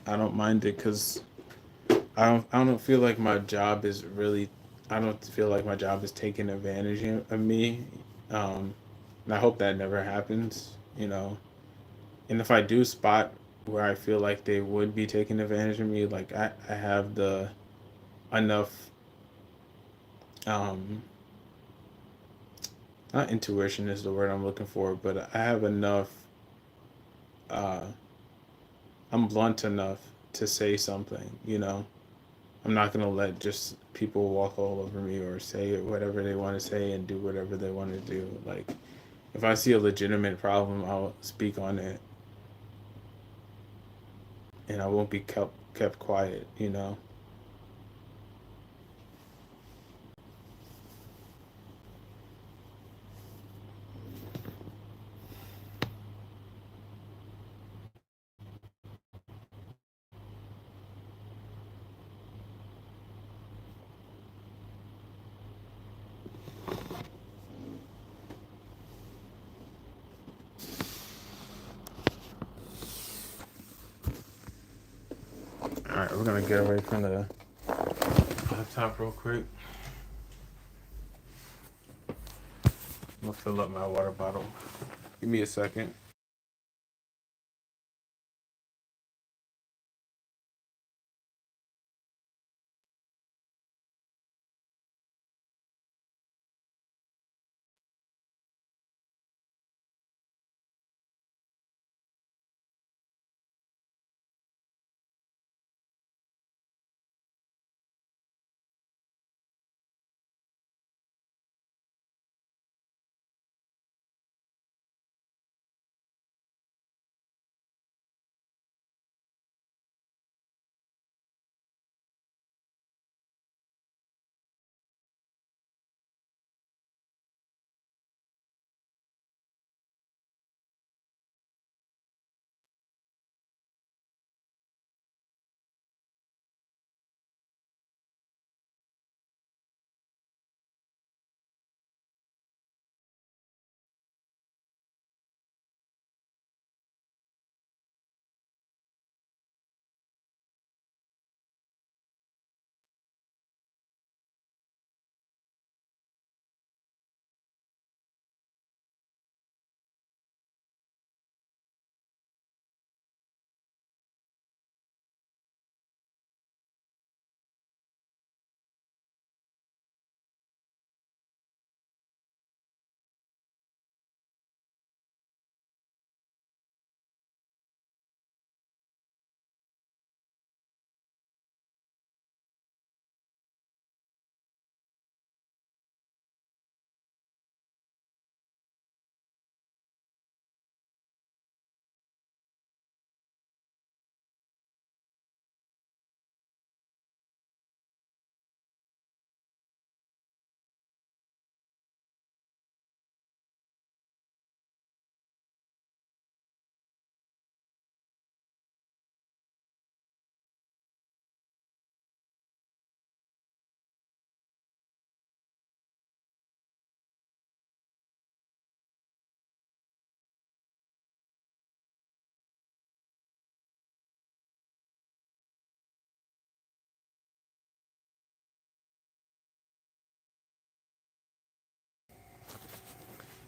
I don't mind it, because I don't feel like my job is really, I don't feel like my job is taking advantage of me. Um, and I hope that never happens. And if I do spot where I feel like they would be taking advantage of me, like I have the enough, um not intuition is the word I'm looking for, but I have enough uh I'm blunt enough to say something, I'm not gonna let just people walk all over me or say whatever they want to say and do whatever they want to do. Like, if I see a legitimate problem, I'll speak on it, and I won't be kept quiet. All right, we're gonna get away from the laptop real quick. I'm gonna fill up my water bottle. Give me a second.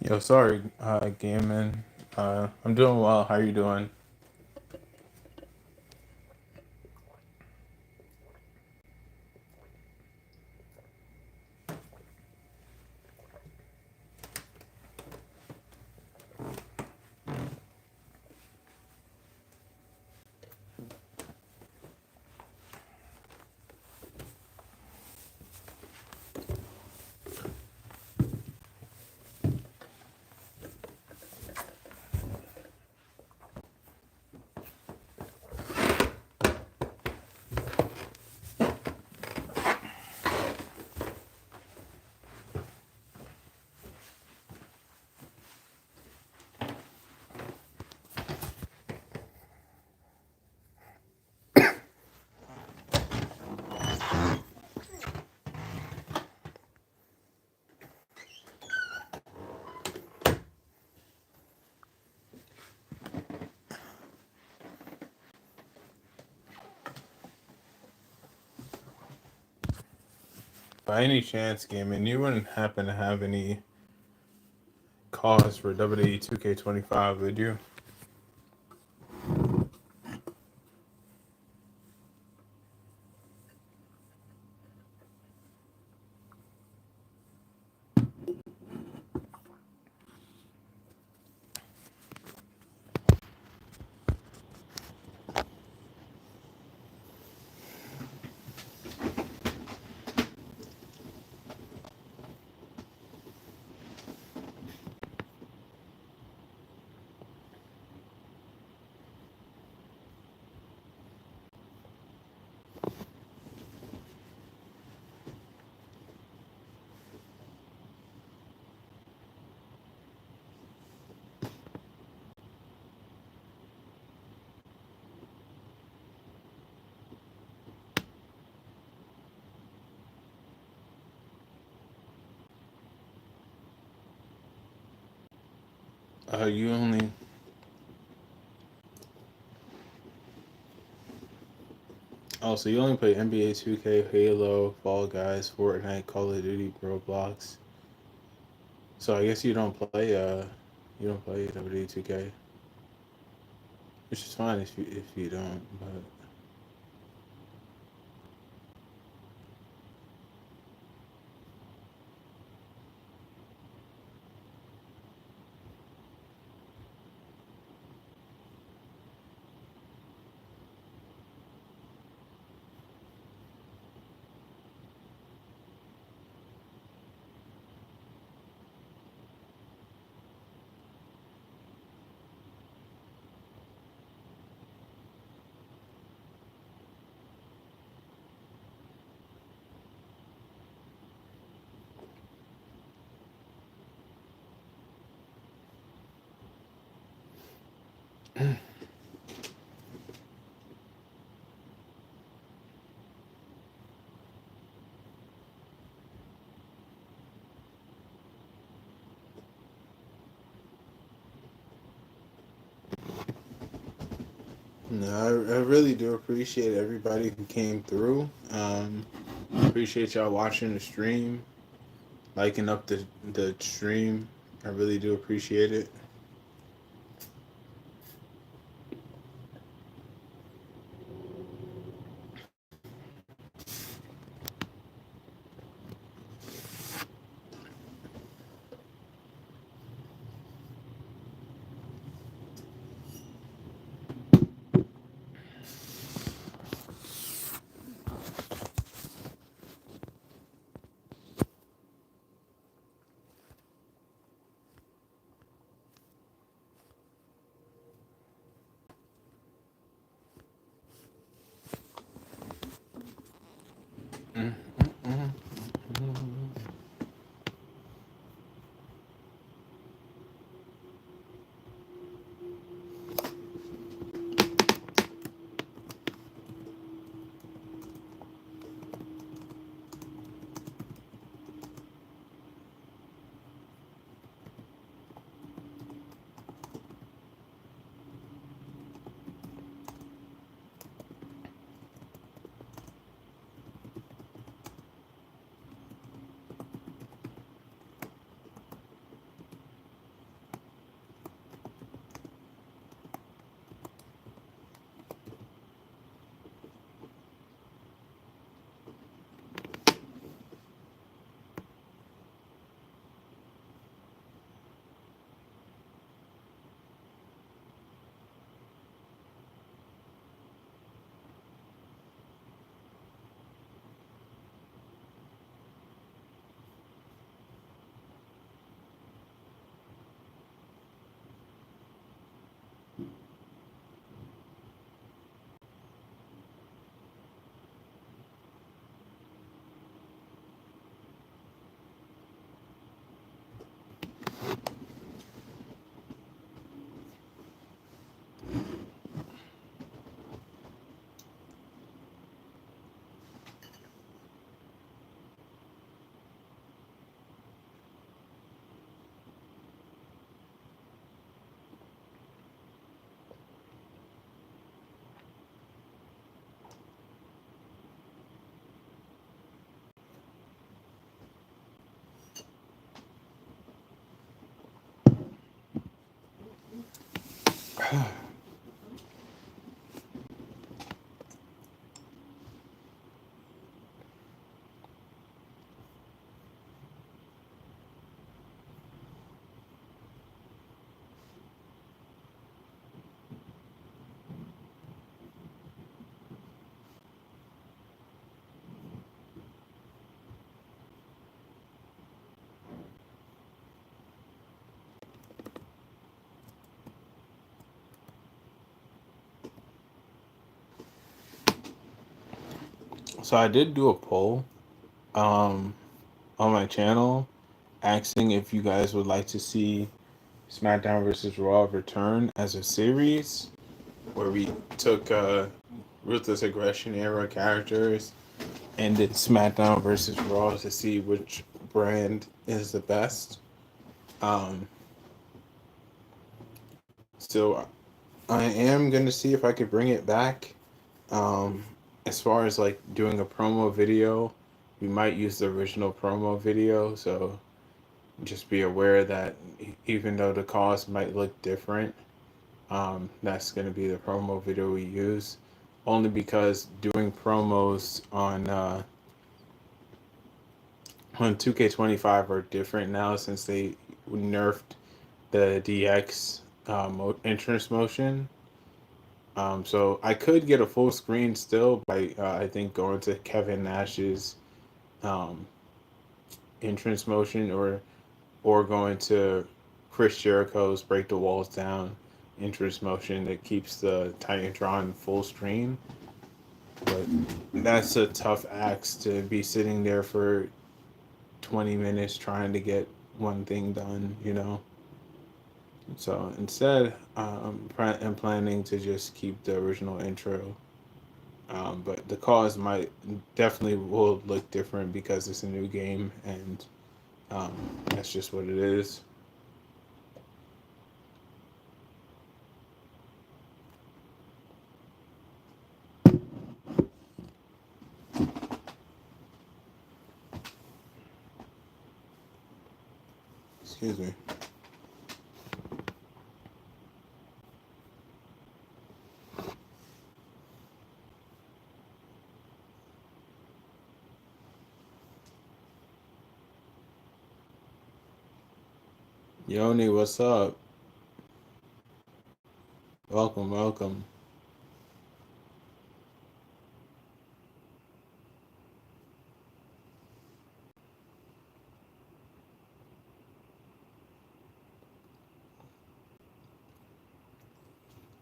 Yo, sorry, Gammon. I'm doing well. How you doing? By any chance, Gammon, you wouldn't happen to have any cause for WWE 2K25, would you? You only. Oh, so you only play NBA 2K, Halo, Fall Guys, Fortnite, Call of Duty, Roblox. So I guess you don't play WWE 2K, which is fine if you don't. But no, I really do appreciate everybody who came through. Appreciate y'all watching the stream, liking up the stream. I really do appreciate it. So I did do a poll um, on my channel asking if you guys would like to see SmackDown versus Raw return as a series where we took Ruthless Aggression era characters and did SmackDown versus Raw to see which brand is the best. Um, So I am gonna see if I could bring it back. Um, as far as like doing a promo video, we might use the original promo video. So just be aware that even though the cost might look different, that's gonna be the promo video we use. Only because doing promos on 2K25 are different now since they nerfed the DX entrance motion. So I could get a full screen still by I think going to Kevin Nash's um, entrance motion or going to Chris Jericho's Break the Walls Down entrance motion that keeps the Titantron full screen. But that's a tough ask to be sitting there for 20 minutes trying to get one thing done, you know. So instead, I'm planning to just keep the original intro. But the cause might definitely will look different because it's a new game, and um, that's just what it is. Excuse me. Yoni, what's up? Welcome, welcome.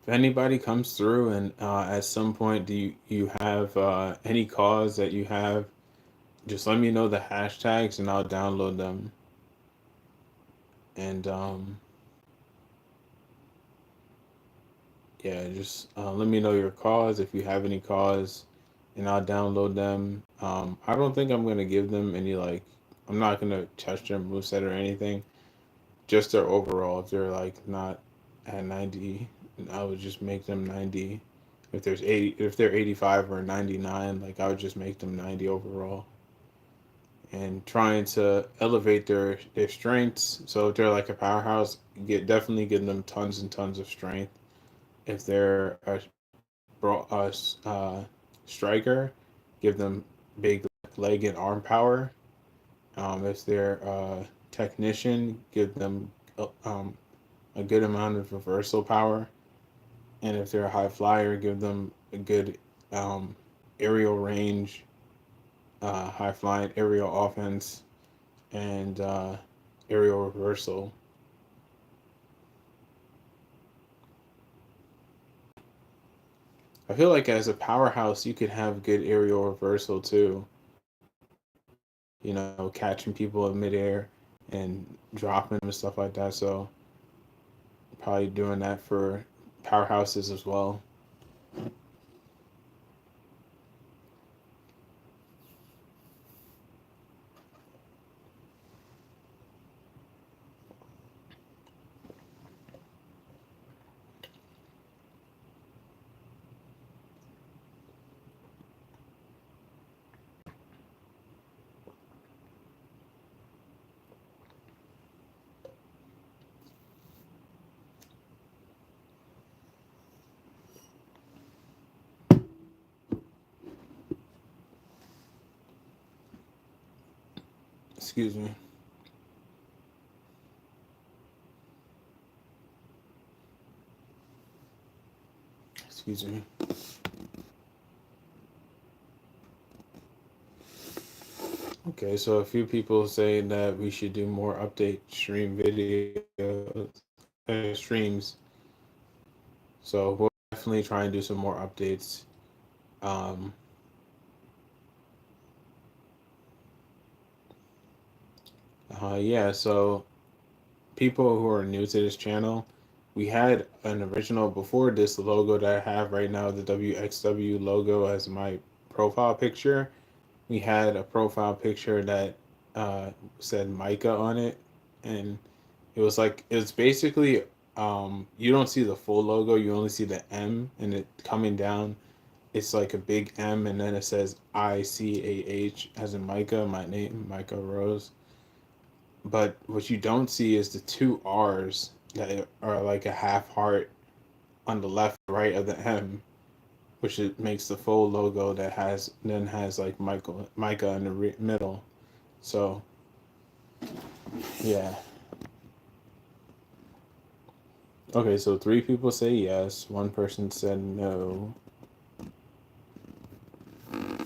If anybody comes through and at some point do you have any cause that you have, just let me know the hashtags and I'll download them. And yeah, just let me know your cause if you have any cause, and I'll download them. I don't think I'm gonna give them any like. I'm not gonna touch their moveset or anything. Just their overall. If they're like not at 90, I would just make them 90. If there's 80, if they're 85 or 99, like I would just make them 90 overall. And trying to elevate their strengths. So if they're like a powerhouse, definitely give them tons and tons of strength. If they're striker, give them big leg and arm power. If they're a technician, give them a good amount of reversal power. And if they're a high flyer, give them a good um, aerial range, high flying aerial offense, and aerial reversal. I feel like as a powerhouse, you could have good aerial reversal too. You know, catching people in midair and dropping them and stuff like that. So probably doing that for powerhouses as well. Excuse me. Excuse me. Okay, so a few people say that we should do more update stream videos, streams. So we'll definitely try and do some more updates. Um, yeah, so people who are new to this channel, we had an original before this logo that I have right now, the WXW logo as my profile picture. We had a profile picture that said Micah on it, and it was basically you don't see the full logo. You only see the M, and it coming down. It's like a big M, and then it says ICAH as in Micah, my name, Micah Rose. But what you don't see is the two R's that are like a half heart on the left, right of the M, which it makes the full logo that has like Micah in the middle. So yeah. Okay, so three people say yes, one person said no.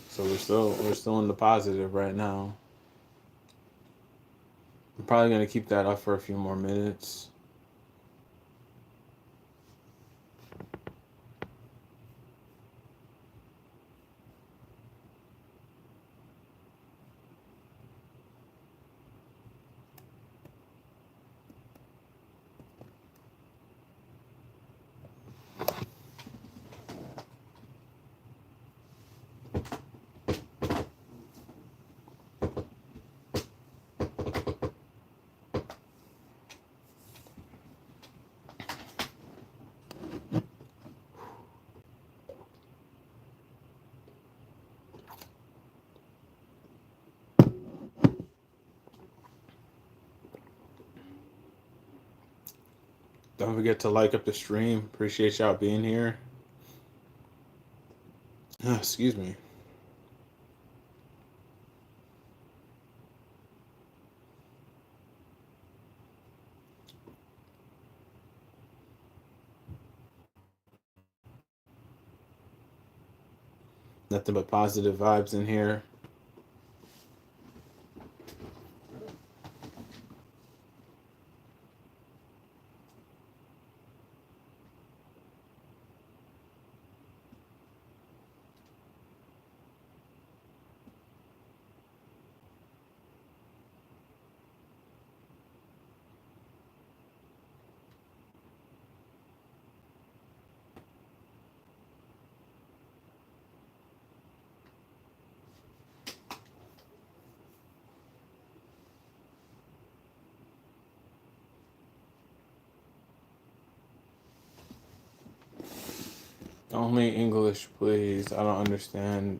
So we're still in the positive right now. I'm probably gonna keep that up for a few more minutes. Don't forget to like up the stream. Appreciate y'all being here. Excuse me. Nothing but positive vibes in here. Only English, please. I don't understand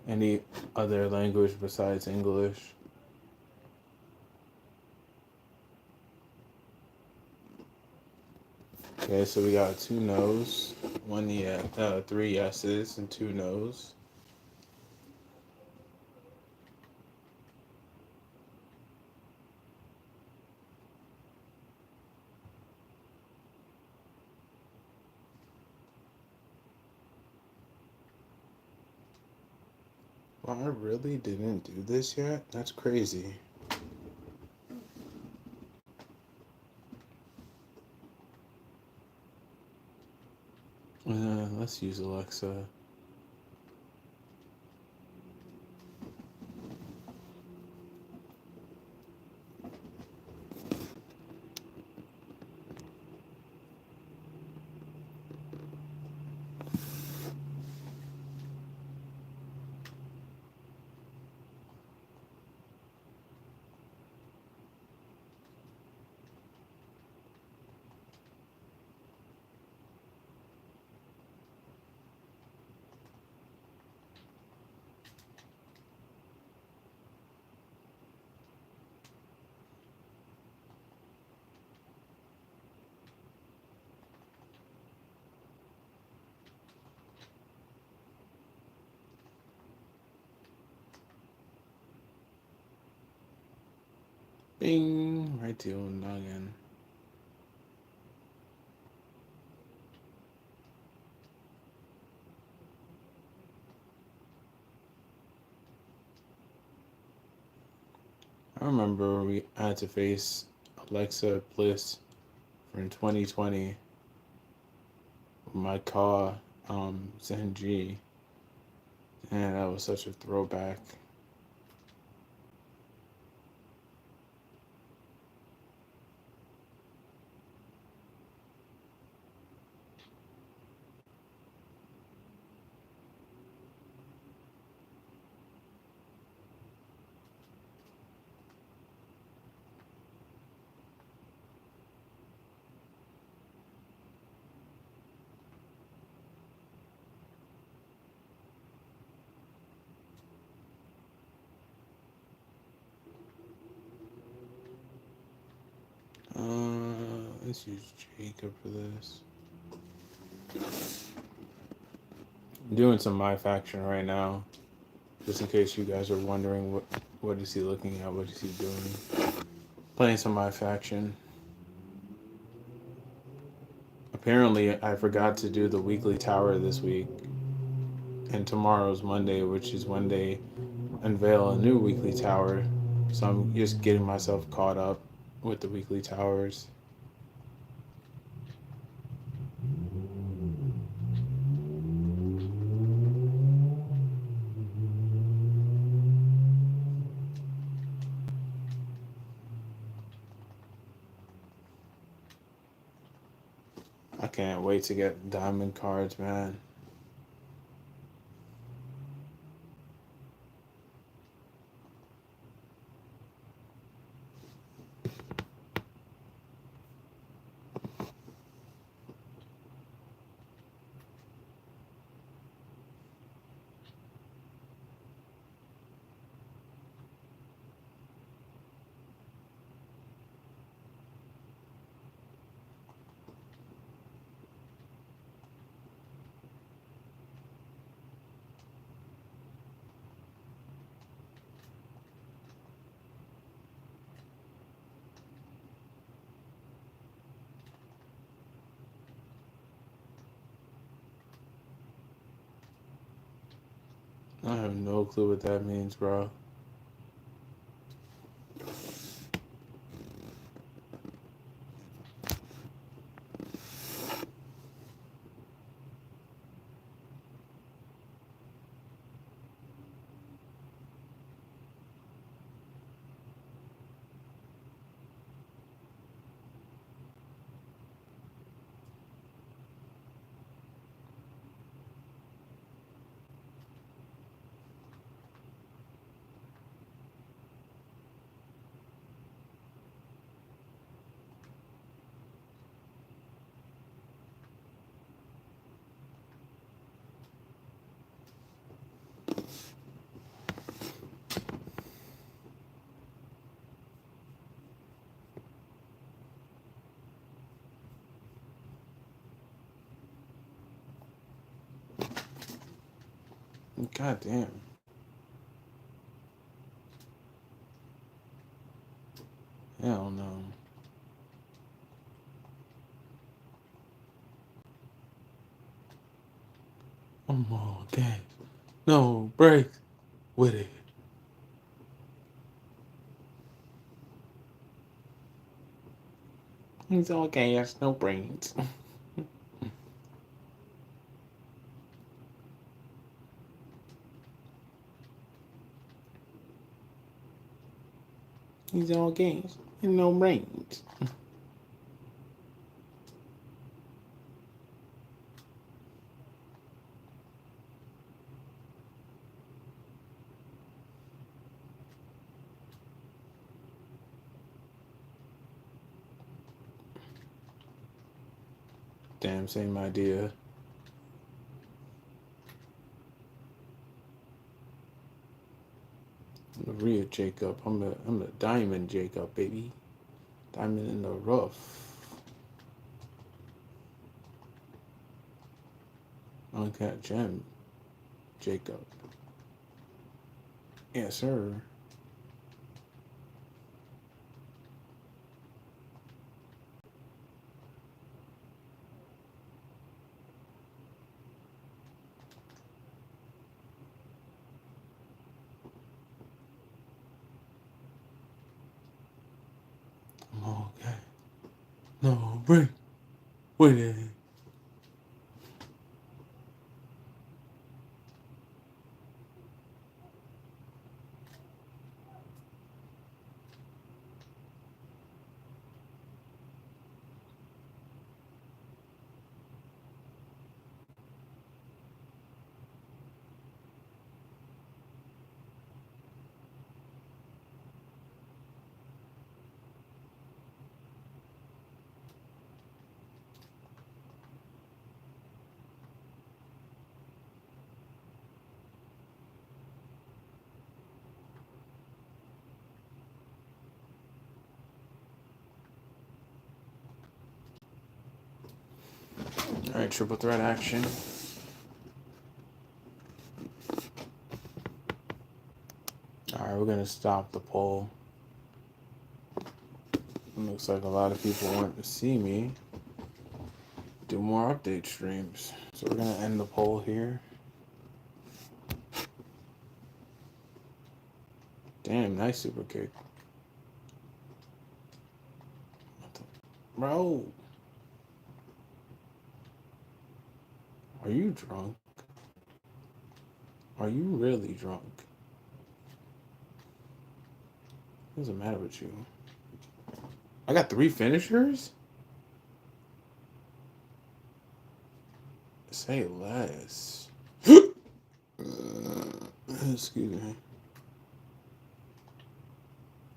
any other language besides English. Okay, so we got two no's, three yeses, and two no's. Well, I really didn't do this yet? That's crazy. Let's use Alexa. Bing! Right to your noggin. I remember we had to face Alexa Bliss in 2020 with my car, Zenji. And that was such a throwback. Let's use Jacob for this. I'm doing some My Faction right now, just in case you guys are wondering what is he looking at, what is he doing. Playing some My Faction. Apparently, I forgot to do the weekly tower this week, and tomorrow's Monday, which is when they unveil a new weekly tower. So I'm just getting myself caught up with the weekly towers. I can't wait to get diamond cards, man. I have no clue what that means, bro. God damn. Hell no. One more game. No breaks with it. He's all gas, no brains. He's all gas and no brains. Damn, same idea. I'm the real Jacob. I'm the diamond Jacob, baby. Diamond in the rough. Uncut gem, Jacob. Yes, sir. I'm okay. No break with it. All right, triple threat action. All right, we're gonna stop the poll. It looks like a lot of people want to see me do more update streams. So we're gonna end the poll here. Damn, nice super kick. Bro. Are you drunk? Are you really drunk? What does it matter with you? I got 3 finishers? Say less. Excuse me.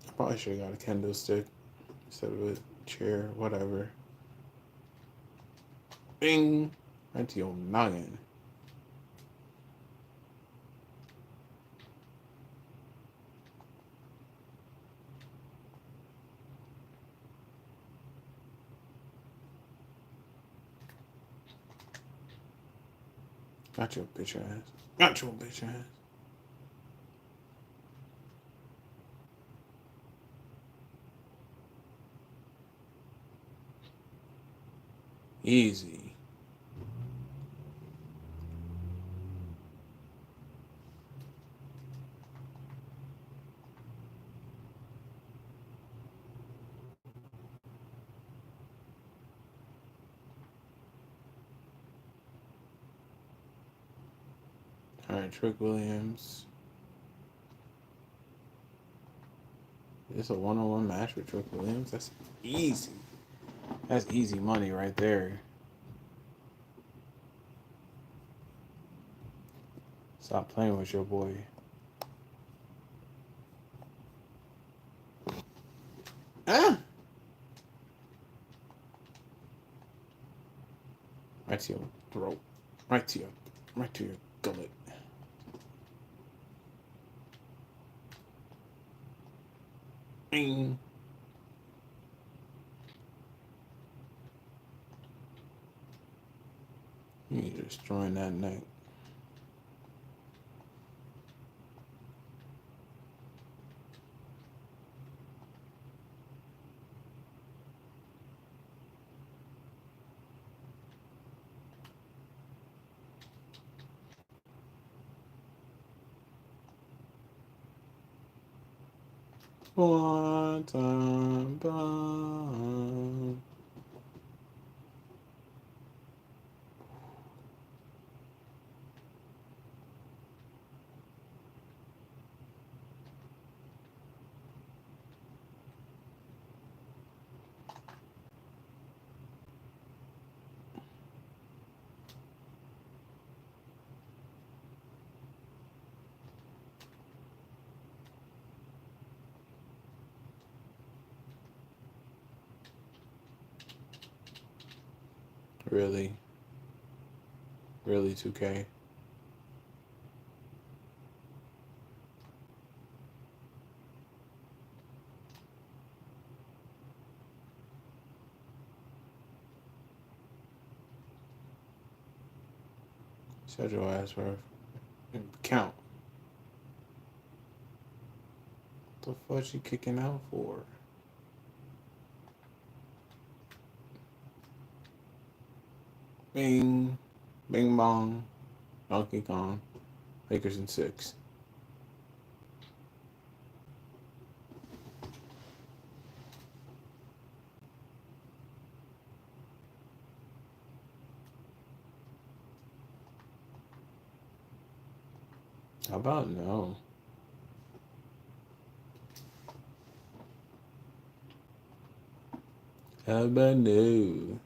I probably should have got a kendo stick instead of a chair, whatever. Bing! Right to your noggin. Got your bitch ass. Got your bitch ass. Easy. Alright, Trick Williams. It's a one-on-one match with Trick Williams. That's easy. That's easy money right there. Stop playing with your boy. Ah! Right to your throat. Right to your gullet. Bing. You're destroying that neck. One time bomb. Really? Really, 2K? Shut your ass, bro. Count. What the fuck you kicking out for? Bing. Bing bong. Donkey Kong. Lakers in 6. How about no? How about no?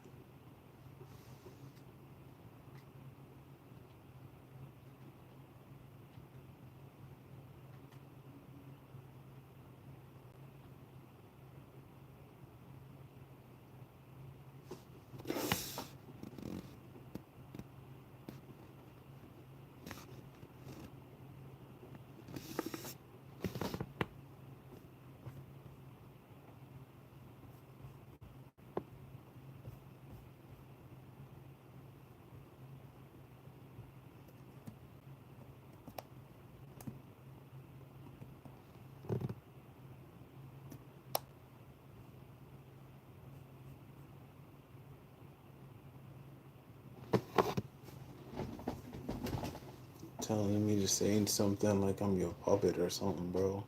telling me to say something like I'm your puppet or something, bro.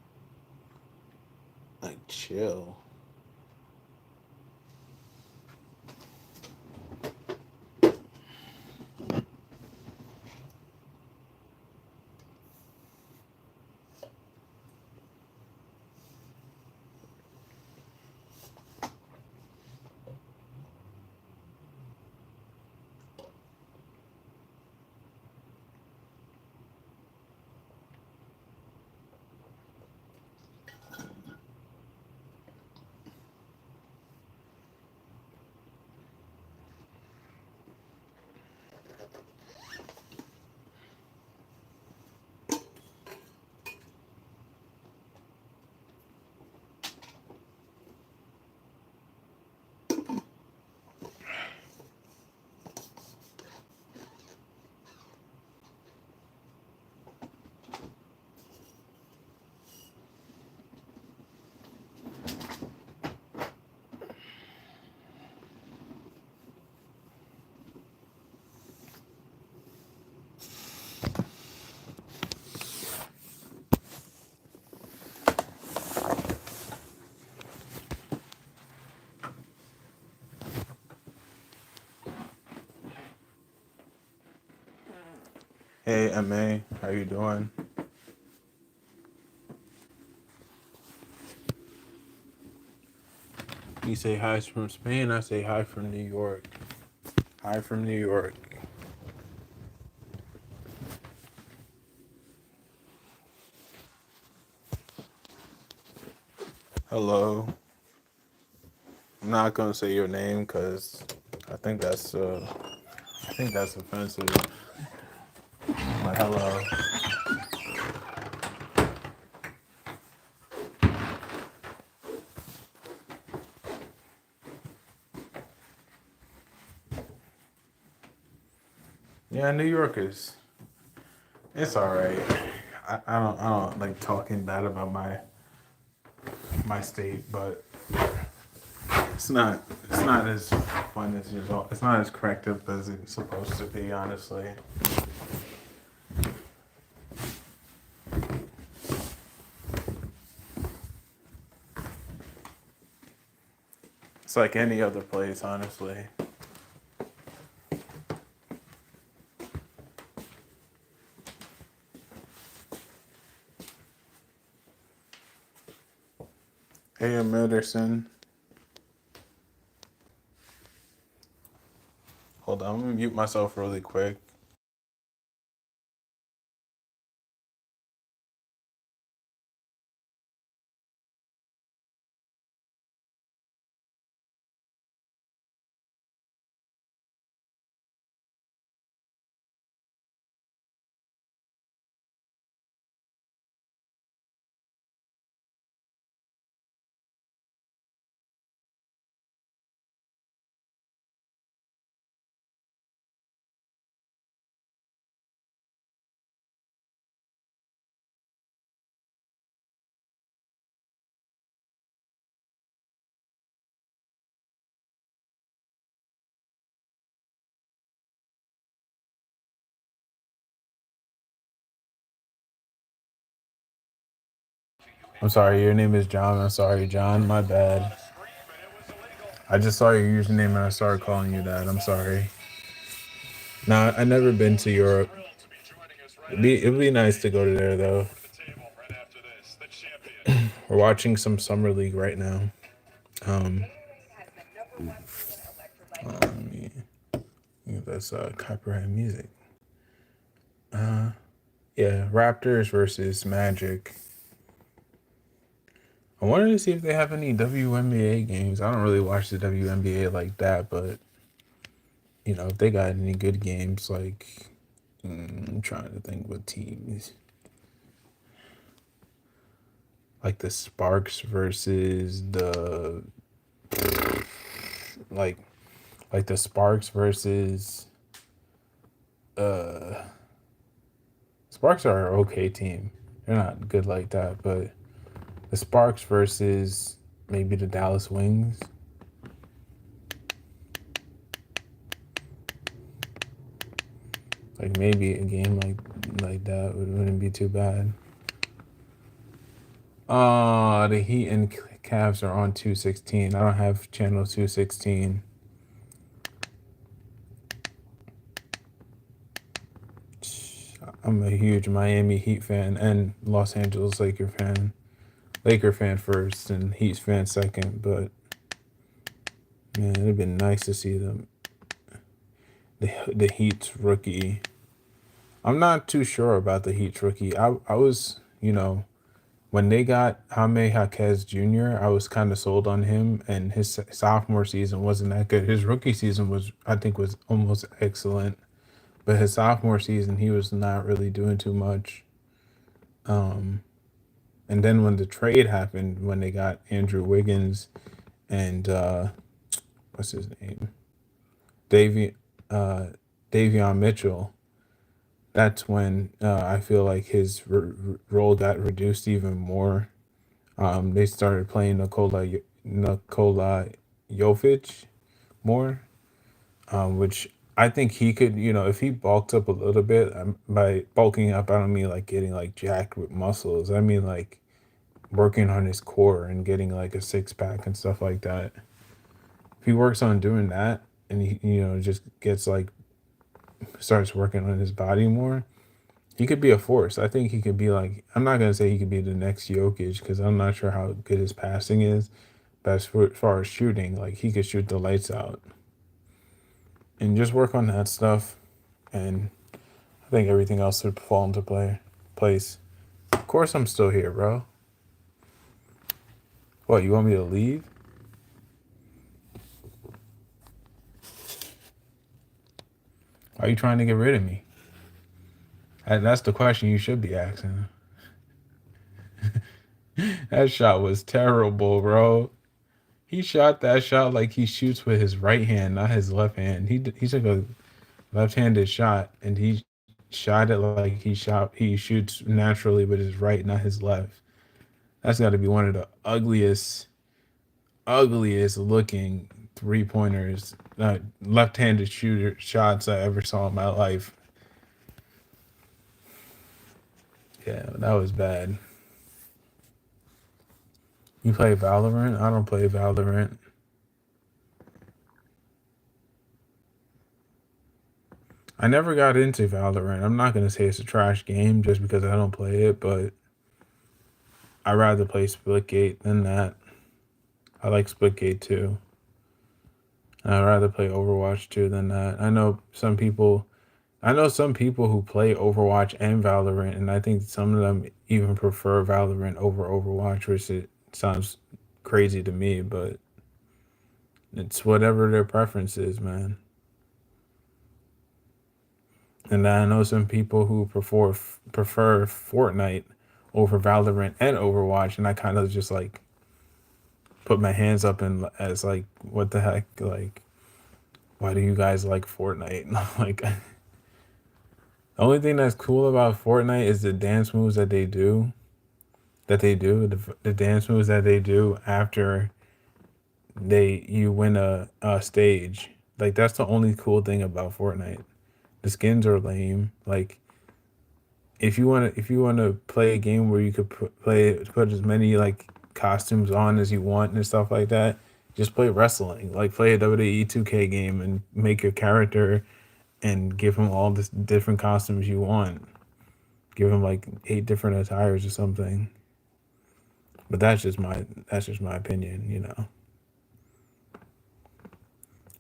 Like, chill. Hey, MA, how you doing? You say hi from Spain, I say hi from New York. Hi from New York. Hello. I'm not gonna say your name because I think that's offensive. But hello. Yeah, New Yorkers. It's all right. I don't like talking bad about my state, but it's not as fun as usual. It's not as corrective as it's supposed to be, honestly. It's like any other place, honestly. Hey, Ederson. Hold on, I'm gonna mute myself really quick. I'm sorry, your name is John. I'm sorry, John. My bad. I just saw your username and I started calling you that. I'm sorry. Nah, I never been to Europe. It'd be nice to go to there though. We're watching some summer league right now. Um, let me, that's copyright music. Yeah, Raptors versus Magic. I wanted to see if they have any WNBA games. I don't really watch the WNBA like that, but if they got any good games, like I'm trying to think what teams. Like the Sparks versus the like the Sparks versus uh Sparks are an okay team. They're not good like that, but the Sparks versus maybe the Dallas Wings. Like maybe a game like that wouldn't be too bad. The Heat and Cavs are on 216. I don't have channel 216. I'm a huge Miami Heat fan and Los Angeles Laker fan. Laker fan first and Heat fan second, but man, it'd been nice to see them. The Heat's rookie. I'm not too sure about the Heat's rookie. I was, when they got Jaime Jaquez Jr., I was kind of sold on him, and his sophomore season wasn't that good. His rookie season I think, was almost excellent, but his sophomore season, he was not really doing too much. And then when the trade happened, when they got Andrew Wiggins and what's his name, Davi, uh, Davion Mitchell, that's when I feel like his role got reduced even more. They started playing Nikola Jovic more, which I think he could, if he bulked up a little bit. By bulking up, I don't mean like getting like jacked with muscles. I mean like working on his core and getting like a six pack and stuff like that. If he works on doing that and he, just gets like starts working on his body more, he could be a force. I think he could be like, I'm not gonna say he could be the next Jokic because I'm not sure how good his passing is, but as far as shooting, like he could shoot the lights out and just work on that stuff, and I think everything else would fall into place. Of course, I'm still here, bro. What, you want me to leave? Why are you trying to get rid of me? That's the question you should be asking. That shot was terrible, bro. He shot that shot like he shoots with his right hand, not his left hand. He took a left-handed shot and he shot it like he shoots naturally with his right, not his left. That's got to be one of the ugliest looking three-pointers, left-handed shooter shots I ever saw in my life. Yeah, that was bad. You play Valorant? I don't play Valorant. I never got into Valorant. I'm not gonna say it's a trash game just because I don't play it, but I'd rather play Splitgate than that. I like Splitgate too. I'd rather play Overwatch 2 than that. I know some people who play Overwatch and Valorant, and I think some of them even prefer Valorant over Overwatch, which it sounds crazy to me, but it's whatever their preference is, man. And I know some people who prefer Fortnite over Valorant and Overwatch, and I kind of just like put my hands up and as like, what the heck, like, why do you guys like Fortnite? Like, the only thing that's cool about Fortnite is the dance moves that they do. The dance moves that they do after you win a stage. Like that's the only cool thing about Fortnite. The skins are lame. Like if you wanna play a game where you could put as many like costumes on as you want and stuff like that, just play wrestling. Like play a WWE 2K game and make your character and give him all the different costumes you want. Give him like 8 different attires or something. But that's just my opinion.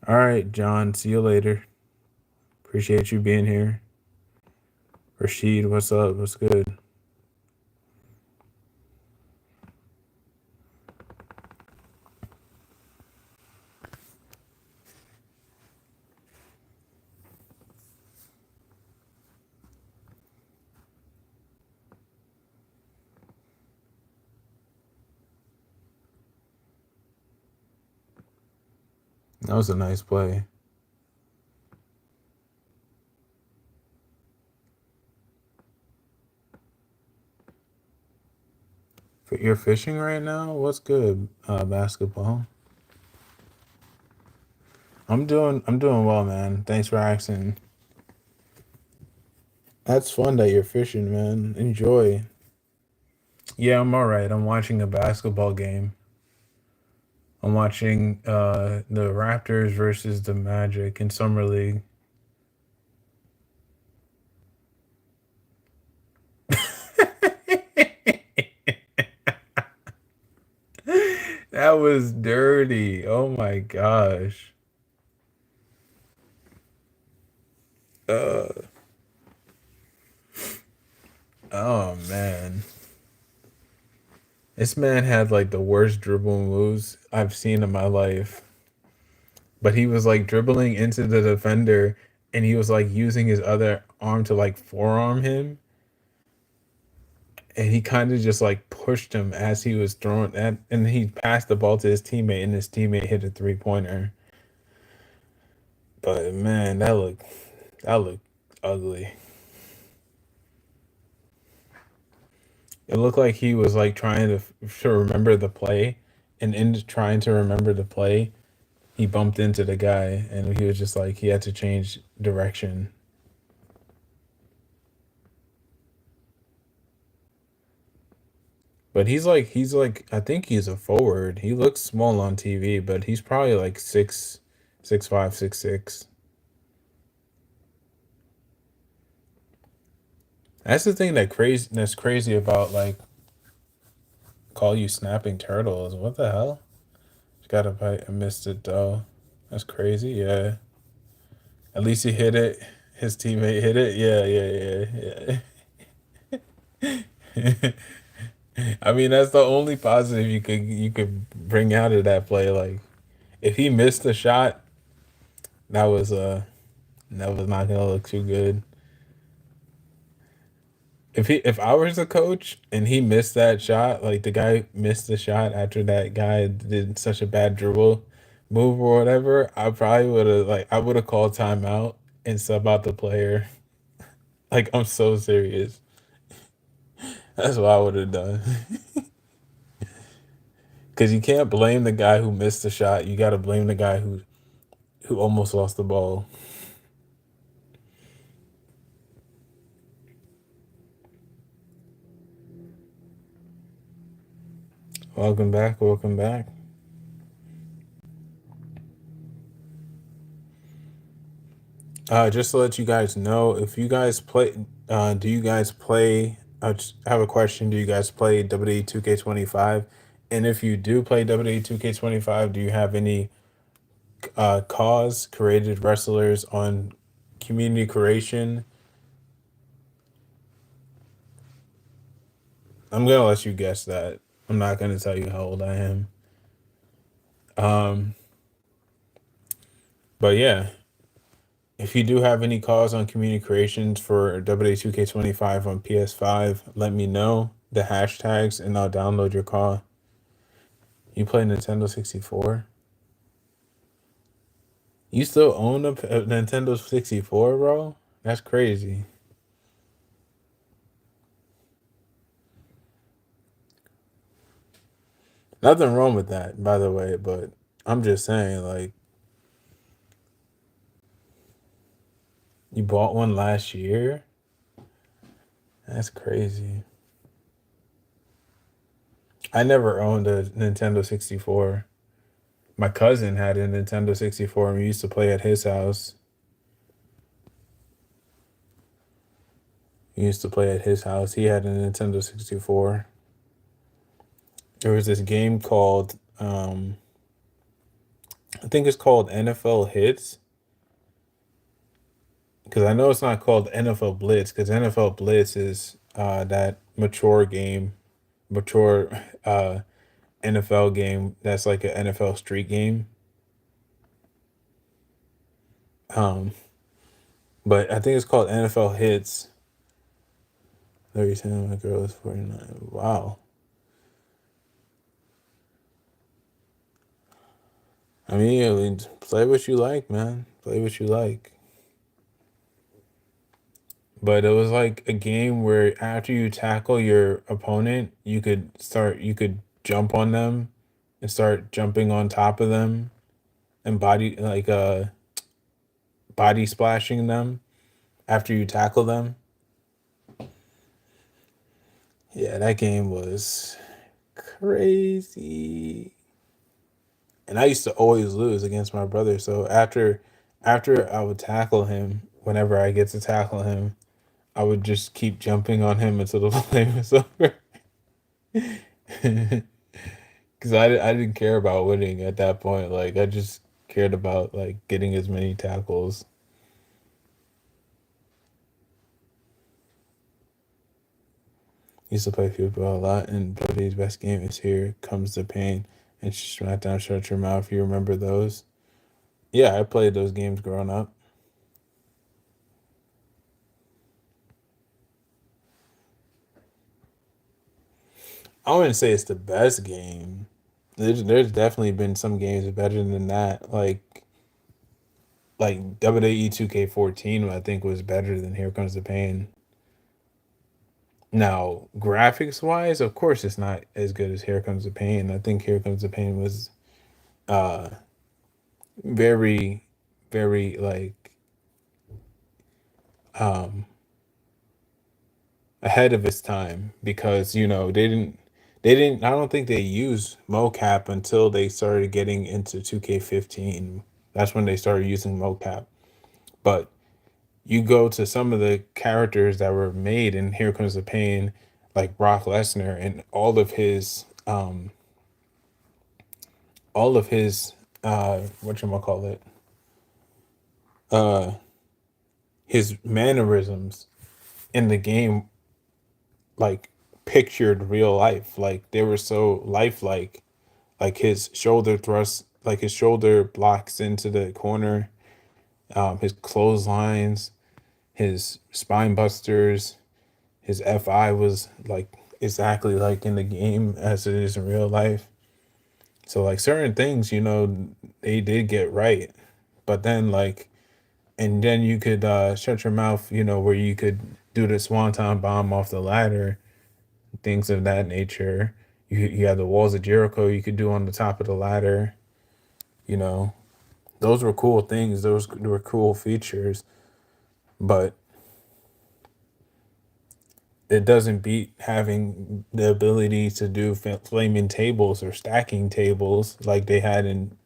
All right, John. See you later. Appreciate you being here. Rashid, what's up? What's good? That was a nice play. You're fishing right now? What's good, basketball? I'm doing well, man. Thanks for asking. That's fun that you're fishing, man. Enjoy. Yeah, I'm all right. I'm watching a basketball game. I'm watching the Raptors versus the Magic in summer league. That was dirty. Oh my gosh. Uh, oh man. This man had like the worst dribble moves I've seen in my life. But he was like dribbling into the defender and he was like using his other arm to like forearm him. And he kind of just like pushed him as he was throwing at, and he passed the ball to his teammate, and his teammate hit a 3 pointer. But man, that looked ugly. It looked like he was like trying to remember the play, and in trying to remember the play, he bumped into the guy, and he was just like he had to change direction. But he's like I think he's a forward. He looks small on TV, but he's probably like 6'5", 6'6". That's the thing that's crazy about like call you snapping turtles. What the hell? Got a bite. I missed it though. That's crazy. Yeah. At least he hit it. His teammate hit it. Yeah. I mean, that's the only positive you could bring out of that play. Like, if he missed the shot, that was that was not gonna look too good. If I was a coach and he missed that shot, like the guy missed the shot after that guy did such a bad dribble move or whatever, I would have called timeout and sub out the player. Like I'm so serious. That's what I would have done. Cause you can't blame the guy who missed the shot. You gotta blame the guy who almost lost the ball. Welcome back, welcome back. Just to let you guys know, if you guys play, do you guys play? I just have a question. Do you guys play WWE 2K25? And if you do play WWE 2K25, do you have any cause created wrestlers on community creation? I'm gonna let you guess that. I'm not gonna tell you how old I am. Um, but yeah, if you do have any calls on community creations for WWE 2K25 on PS5, let me know the hashtags and I'll download your call. You play Nintendo 64? You still own a Nintendo 64, bro? That's crazy. Nothing wrong with that, by the way, but I'm just saying, like, you bought one last year? That's crazy. I never owned a Nintendo 64. My cousin had a Nintendo 64 and we used to play at his house. We used to play at his house. He had a Nintendo 64. There was this game called, I think it's called NFL Hits. Because I know it's not called NFL Blitz, because NFL Blitz is that mature NFL game that's like an NFL street game. Um, but I think it's called NFL Hits. 37, my girl is 49. Wow. I mean, play what you like, man. Play what you like. But it was like a game where after you tackle your opponent, you could jump on them and start jumping on top of them and body splashing them after you tackle them. Yeah, that game was crazy. And I used to always lose against my brother. So after I would tackle him, whenever I get to tackle him, I would just keep jumping on him until the play was over. Because I didn't care about winning at that point. Like I just cared about like getting as many tackles. Used to play football a lot, and Brody's best game is Here Comes the Pain and SmackDown Shut Your Mouth. You remember those? Yeah, I played those games growing up. I wouldn't say it's the best game. There's definitely been some games better than that. Like WWE 2K14, I think was better than Here Comes the Pain. Now, graphics wise, of course, it's not as good as Here Comes the Pain. I think Here Comes the Pain was uh very, very like um ahead of its time because they didn't I don't think they used mocap until they started getting into 2K15. That's when they started using mocap. But you go to some of the characters that were made in Here Comes the Pain, like Brock Lesnar and all of his whatchamacallit, uh his mannerisms in the game like pictured real life. Like they were so lifelike. Like his shoulder thrust, like his shoulder blocks into the corner, his clotheslines, his spine busters, his FI was like exactly like in the game as it is in real life. So like certain things, they did get right. But then like and then you could shut your mouth, where you could do the swanton bomb off the ladder, things of that nature. You had the walls of Jericho you could do on the top of the ladder, you know. Those were cool things. Those were cool features, but it doesn't beat having the ability to do flaming tables or stacking tables like they had in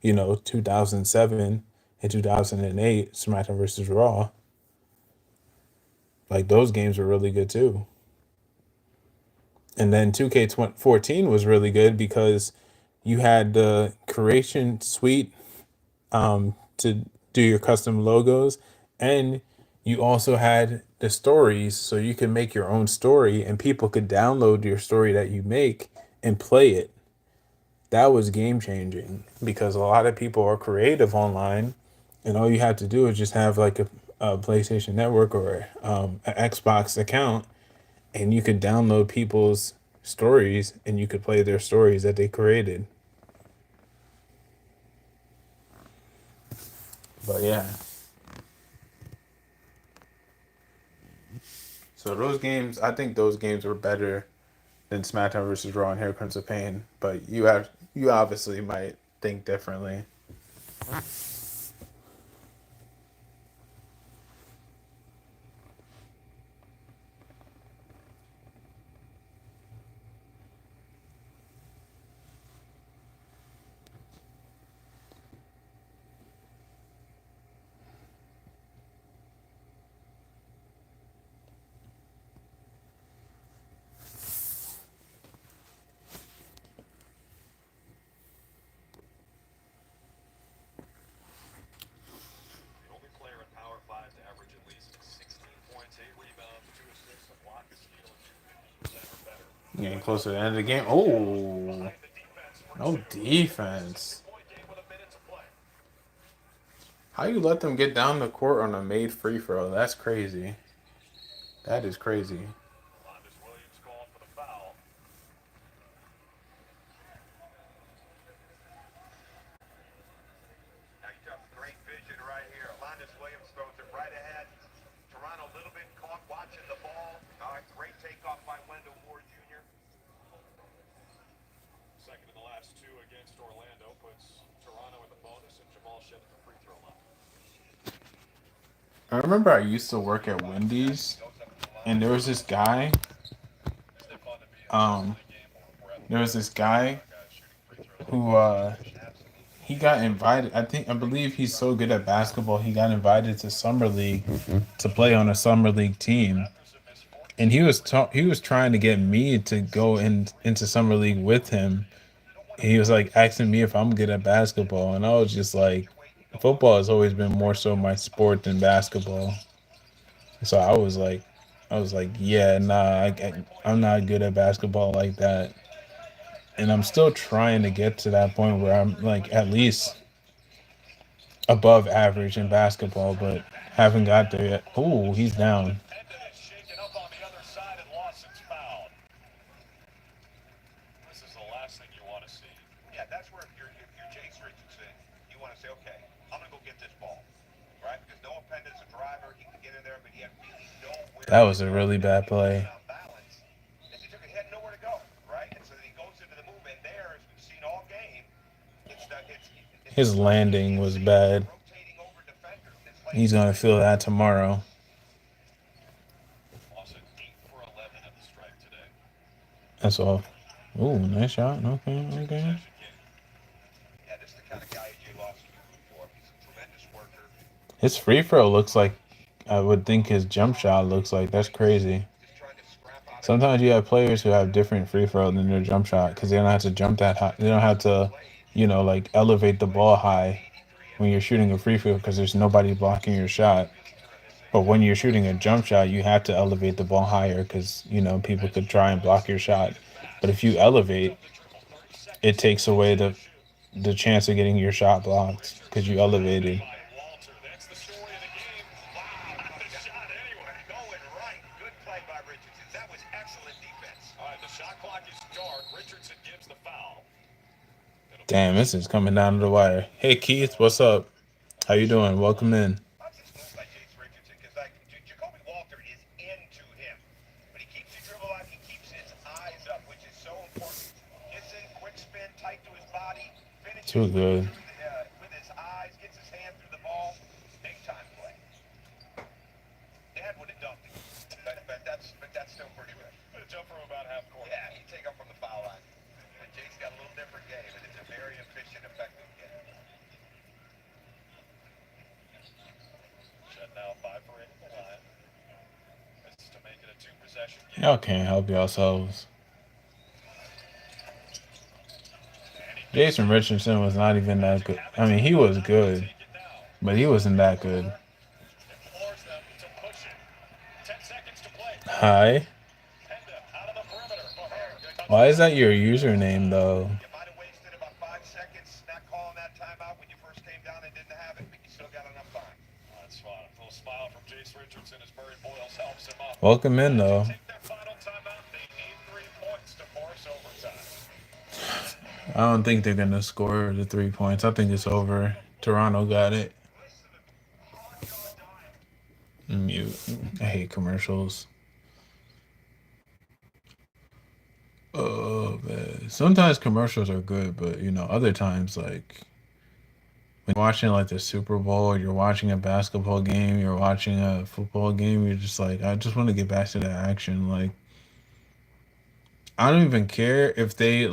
2007 and 2008 SmackDown versus Raw. Like those games were really good too. And then 2K14 was really good because you had the creation suite to do your custom logos, and you also had the stories so you could make your own story and people could download your story that you make and play it. That was game changing because a lot of people are creative online, and all you have to do is just have like a PlayStation Network or an Xbox account, and you could download people's stories and you could play their stories that they created. But yeah, so those games, I think those games were better than SmackDown versus Raw and Here Comes the Pain. But you obviously might think differently. The only player in Power 5 to average at least 16 points, 8 rebounds, 2 assists, a block, a steal, and 50% or better. Getting closer to the end of the game. Oh, no defense. How you let them get down the court on a made free throw? That's crazy. That is crazy. Williams called for the foul. Now you got great vision right here. Alondes Williams throws it right ahead. Toronto a little bit caught watching the ball. All right, great takeoff by Wendell Moore Jr. Second in the last 2 against Orlando puts Toronto in the bonus and Jamal Shead at the free throw line. I remember I used to work at Wendy's, and there was this guy. Um, there was this guy who he got invited. I believe he's so good at basketball. He got invited to summer league to play on a summer league team, and he was trying to get me to go into summer league with him. He was like asking me if I'm good at basketball, and I was just like, football has always been more so my sport than basketball. So I was like, yeah, nah, I'm not good at basketball like that, and I'm still trying to get to that point where I'm like at least above average in basketball, but haven't got there yet. Oh, he's down. That was a really bad play. His landing was bad. He's gonna feel that tomorrow. That's all. Oh, nice shot. Okay, okay. His free throw looks like I would think his jump shot looks like. That's crazy. Sometimes you have players who have different free throw than their jump shot because they don't have to jump that high. They don't have to, like elevate the ball high when you're shooting a free throw because there's nobody blocking your shot. But when you're shooting a jump shot, you have to elevate the ball higher because people could try and block your shot. But if you elevate, it takes away the chance of getting your shot blocked because you elevated. Damn, this is coming down to the wire. Hey Keith, what's up? How you doing? Welcome in. Too good. Y'all can't help yourselves. Jason Richardson was not even that good. I mean, he was good, but he wasn't that good. Hi. Why is that your username though? Welcome in though. I don't think they're gonna score the 3 points. I think it's over. Toronto got it. Mute. I hate commercials. Oh man. Sometimes commercials are good, but other times like when you're watching like the Super Bowl, you're watching a basketball game, you're watching a football game, you're just like, I just want to get back to the action. Like I don't even care if they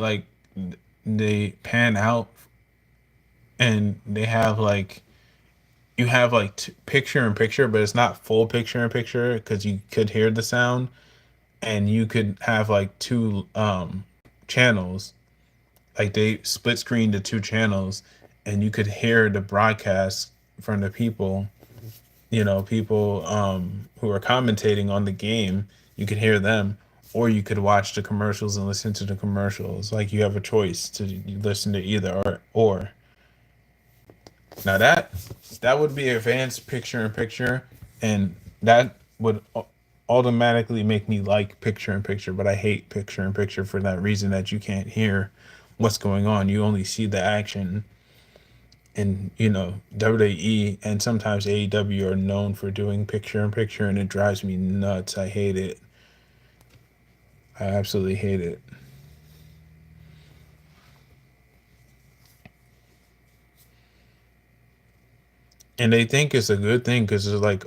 pan out and they have like you have like picture in picture, but it's not full picture in picture because you could hear the sound, and you could have like two channels, like they split screen the two channels, and you could hear the broadcast from the people, people who are commentating on the game. You could hear them, or you could watch the commercials and listen to the commercials. Like you have a choice to listen to either or. Now that would be advanced picture in picture, and that would automatically make me like picture in picture. But I hate picture in picture for that reason that you can't hear what's going on. You only see the action. And WWE and sometimes AEW are known for doing picture in picture, and it drives me nuts. I hate it. I absolutely hate it. And they think it's a good thing because it's like,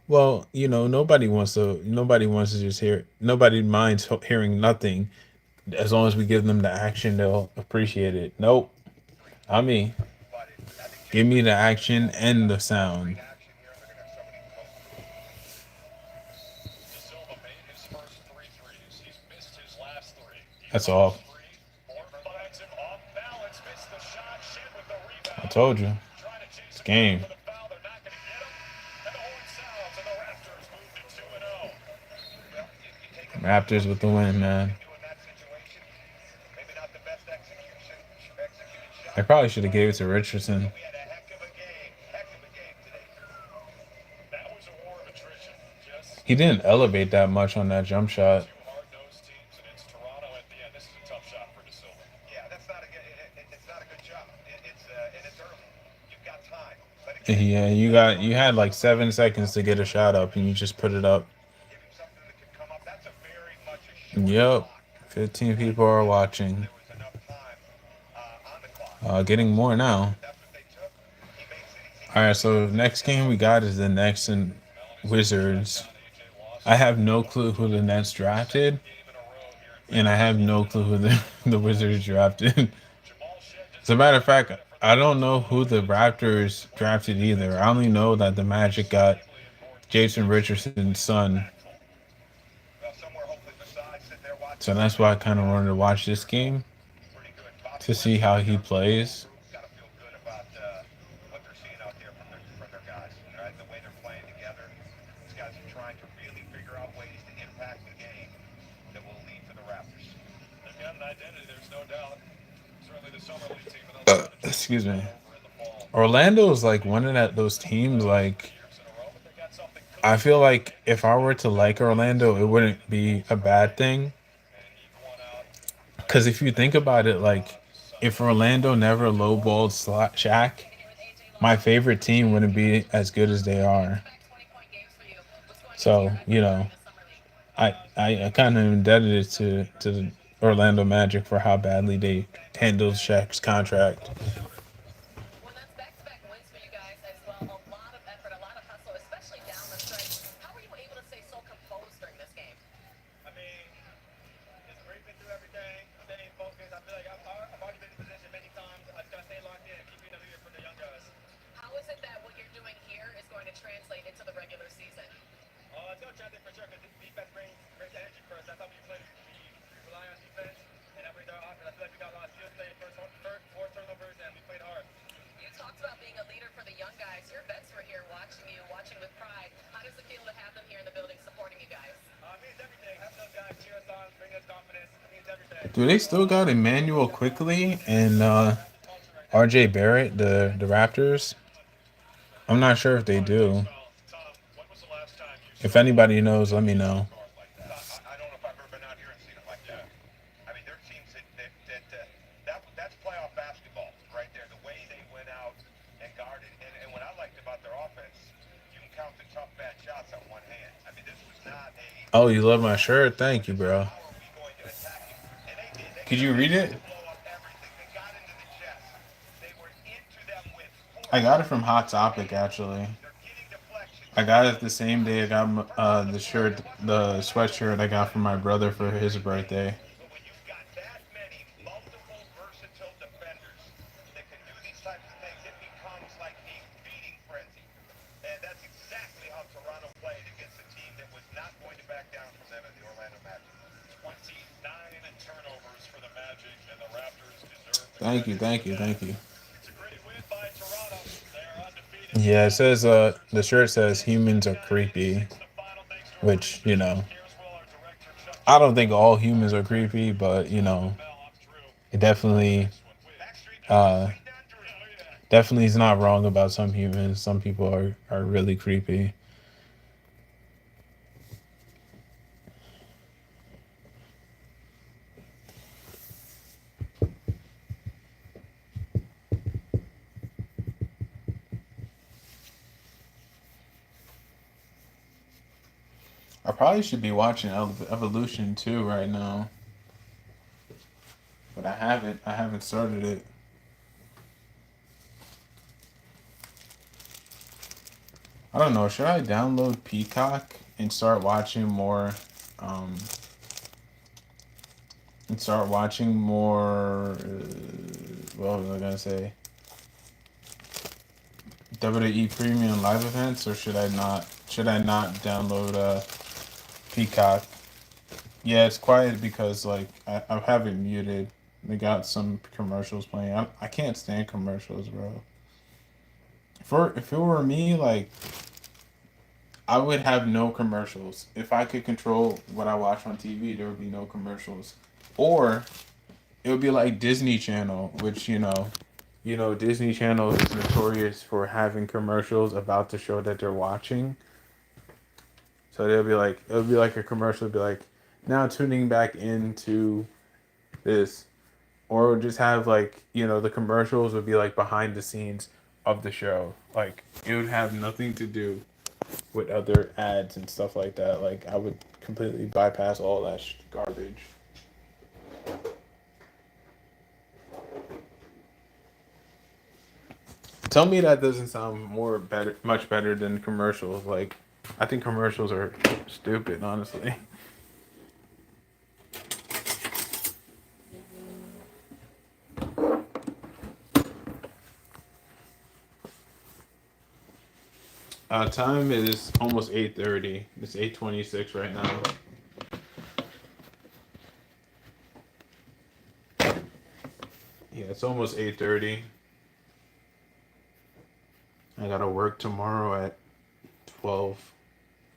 well, nobody wants to just hear. Nobody minds hearing nothing. As long as we give them the action, they'll appreciate it. Nope. I mean, give me the action and the sound. That's all. I told you. It's game. Raptors with the win, man. I probably should have gave it to Richardson. He didn't elevate that much on that jump shot. Yeah, you had like 7 seconds to get a shot up, and you just put it up. Yep, 15 people are watching. Getting more now. All right, so next game we got is the Nets and Wizards. I have no clue who the Nets drafted, and I have no clue who the Wizards drafted. As a matter of fact, I don't know who the Raptors drafted either. I only know that the Magic got Jason Richardson's son. So that's why I kind of wanted to watch this game to see how he plays. Excuse me. Orlando is like one of those teams. Like, I feel like if I were to like Orlando, it wouldn't be a bad thing. Because if you think about it, like, if Orlando never lowballed Shaq, my favorite team wouldn't be as good as they are. So, I kind of indebted it to the Orlando Magic for how badly they handled Shaq's contract. Do they still got Emmanuel Quickly and RJ Barrett, the Raptors? I'm not sure if they do. If anybody knows, let me know. Oh, you love my shirt? Thank you, bro. Could you read it? I got it from Hot Topic, actually. I got it the same day I got the sweatshirt I got from my brother for his birthday. Thank you, thank you, thank you. Yeah, it says the shirt says humans are creepy, which, I don't think all humans are creepy, but it uh definitely is not wrong about some humans. Some people are really creepy. I probably should be watching Evolution 2 right now, but I haven't. I haven't started it. I don't know. Should I download Peacock and start watching more um, and start watching more. What was I gonna say? WWE Premium live events, or should I not? Should I not download Peacock? Yeah, it's quiet because like I have it muted. They got some commercials playing. I can't stand commercials, bro. If it were me, like I would have no commercials. If I could control what I watch on TV, there would be no commercials. Or it would be like Disney Channel, which Disney Channel is notorious for having commercials about the show that they're watching. So it'll be like a commercial, it'll be like, now tuning back into this, or it would just have like, the commercials would be like behind the scenes of the show. Like it would have nothing to do with other ads and stuff like that. Like I would completely bypass all that garbage. Tell me that doesn't sound much better than commercials. Like I think commercials are stupid, honestly. Time is almost 8:30. It's 8:26 right now. Yeah, it's almost 8:30. I gotta work tomorrow at 12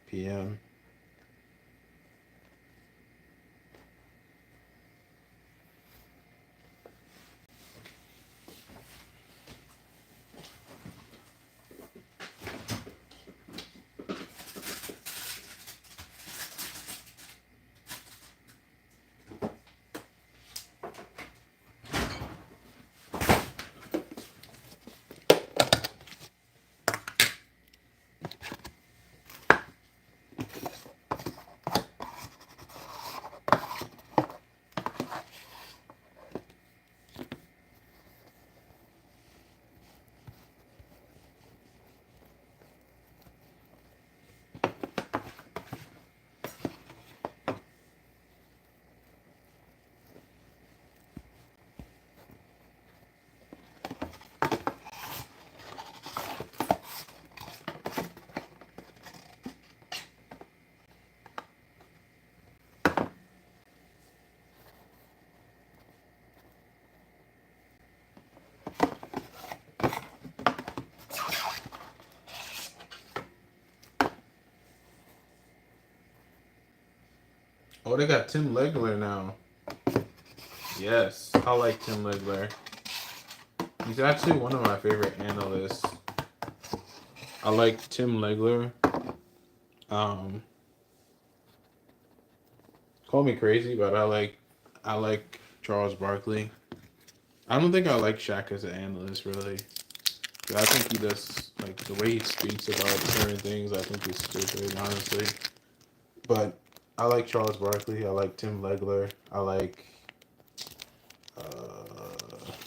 p.m. Oh, they got Tim Legler now. Yes, I like Tim Legler. He's actually one of my favorite analysts. I like Tim Legler. Um, Call me crazy, but I like Charles Barkley. I don't think I like Shaq as an analyst really. I think he does like the way he speaks about certain things. I think he's stupid, honestly. But I like Charles Barkley. I like Tim Legler.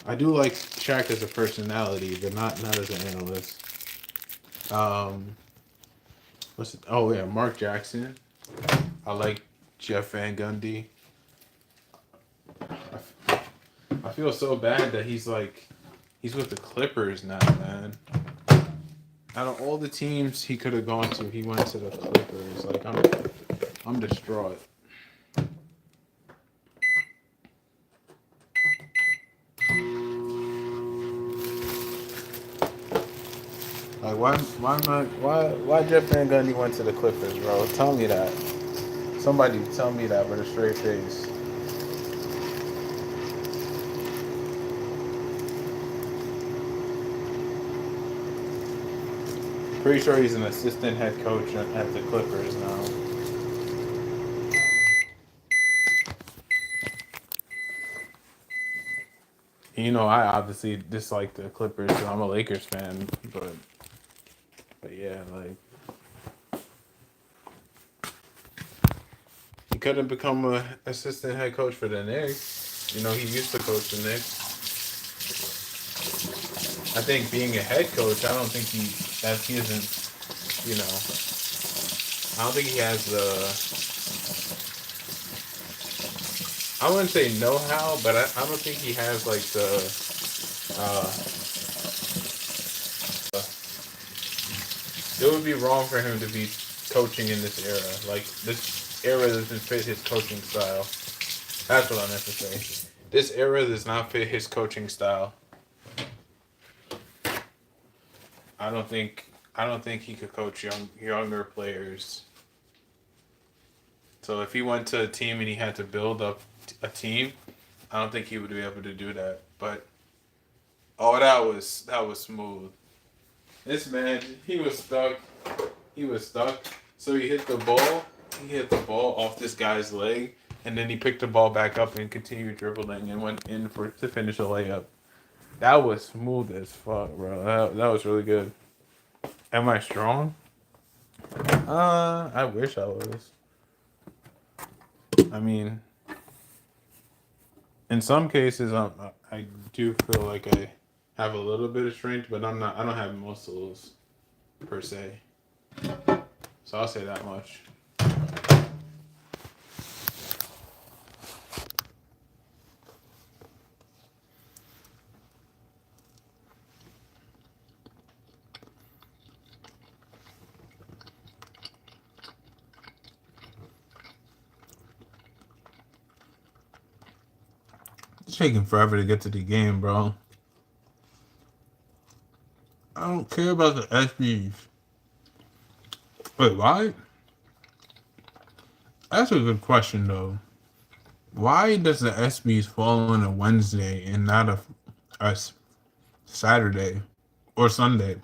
I do like Shaq as a personality, but not as an analyst. Um, what's it? Oh yeah, Mark Jackson. I like Jeff Van Gundy. I feel so bad that he's with the Clippers now, man. Out of all the teams he could have gone to, he went to the Clippers. Like I'm distraught. Like why Jeff Van Gundy went to the Clippers, bro? Tell me that. Somebody tell me that with a straight face. Pretty sure he's an assistant head coach at the Clippers now. I obviously dislike the Clippers, so I'm a Lakers fan, but yeah, like he could have become a assistant head coach for the Knicks. He used to coach the Knicks. I think being a head coach, I don't think he isn't, you know, I don't think he has I wouldn't say know how, but I don't think he has like uh it would be wrong for him to be coaching in this era. Like this era doesn't fit his coaching style. That's what I meant to say. This era does not fit his coaching style. I don't think he could coach younger players. So if he went to a team and he had to build up a team, I don't think he would be able to do that. But oh, that was smooth. This man, he was stuck. He was stuck. So he hit the ball. He hit the ball off this guy's leg, and then he picked the ball back up and continued dribbling and went in for to finish a layup. That was smooth as fuck, bro. That was really good. Am I strong? I wish I was. I mean, in some cases, I do feel like I have a little bit of strength, but I'm not. I don't have muscles per se. So I'll say that much. It's taking forever to get to the game, bro. I don't care about the SBs. Wait, why? That's a good question, though. Why does the SBs fall on a Wednesday and not a Saturday or Sunday?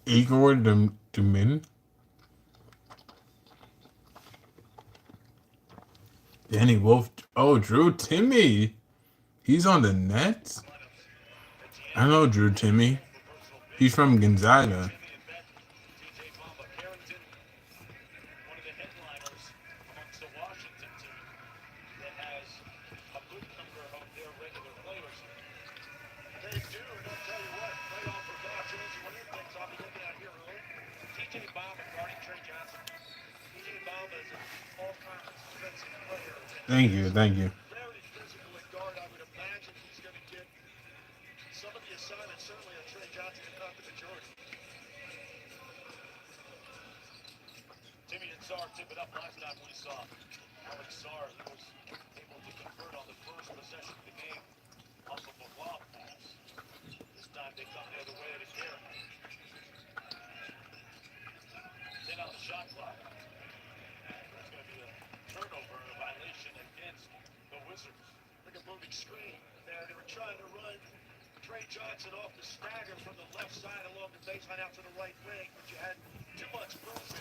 Igor Demin, Danny Wolf. Oh, Drew Timmy. He's on the Nets. I know Drew Timmy. He's from Gonzaga. Thank you, thank you.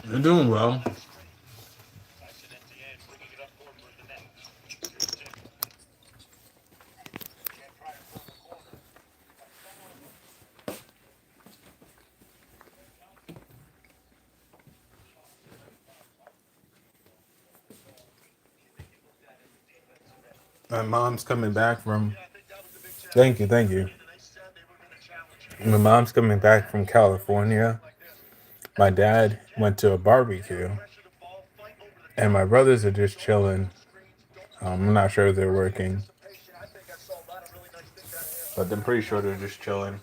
They're doing well. My mom's coming back from. Thank you, thank you. My mom's coming back from California. My dad went to a barbecue, and my brothers are just chilling. I'm not sure if they're working, but I'm pretty sure they're just chilling.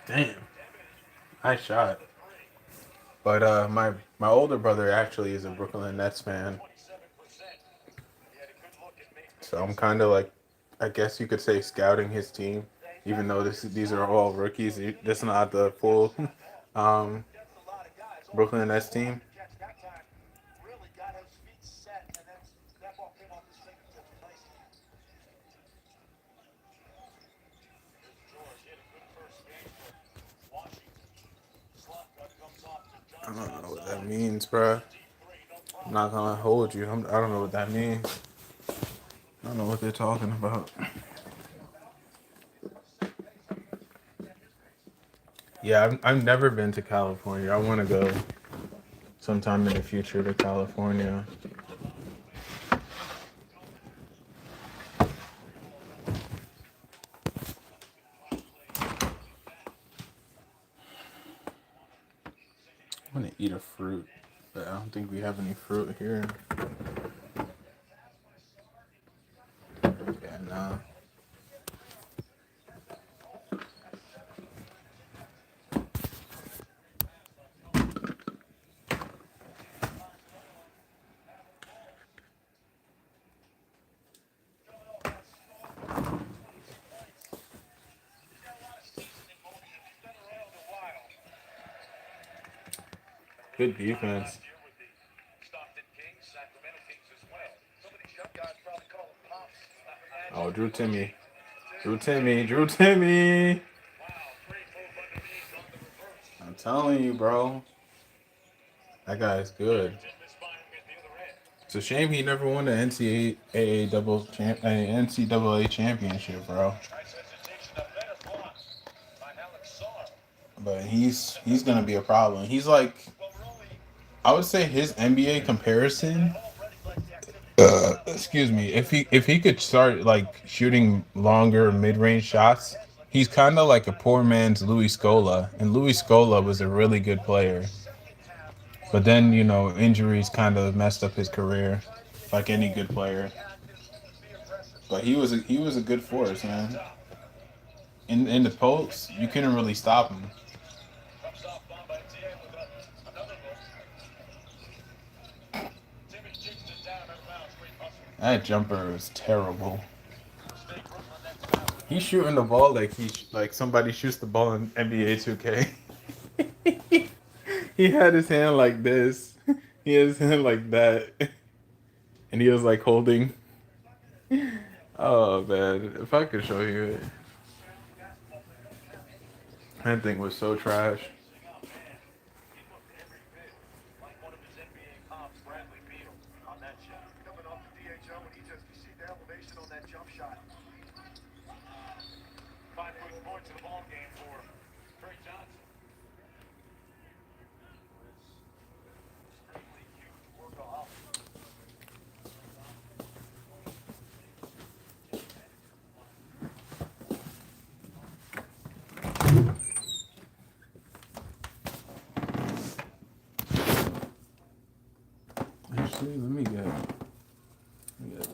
Damn, nice shot. But my older brother actually is a Brooklyn Nets fan, so I'm kind of like, I guess you could say scouting his team, even though these are all rookies. This is not the full um, Brooklyn Nets team. I don't know what that means, bruh. I'm not gonna hold you. I don't know what that means. I don't know what they're talking about. Yeah, I've never been to California. I want to go sometime in the future to California. I want to eat a fruit, but I don't think we have any fruit here. Yeah, nah. Good defense. Oh, Drew Timmy. Drew Timmy. Drew Timmy. I'm telling you, bro. That guy's good. It's a shame he never won the NCAA championship, bro. But he's gonna be a problem. He's like, I would say his NBA comparison. Excuse me. If he could start like shooting longer mid range shots, he's kind of like a poor man's Louis Scola, and Louis Scola was a really good player. But then injuries kind of messed up his career, like any good player. But he was a good force, man. In the post, you couldn't really stop him. That jumper was terrible. He's shooting the ball like like somebody shoots the ball in NBA 2K. He had his hand like this. He had his hand like that, and he was like holding. Oh man, if I could show you it, that thing was so trash. Actually, let me get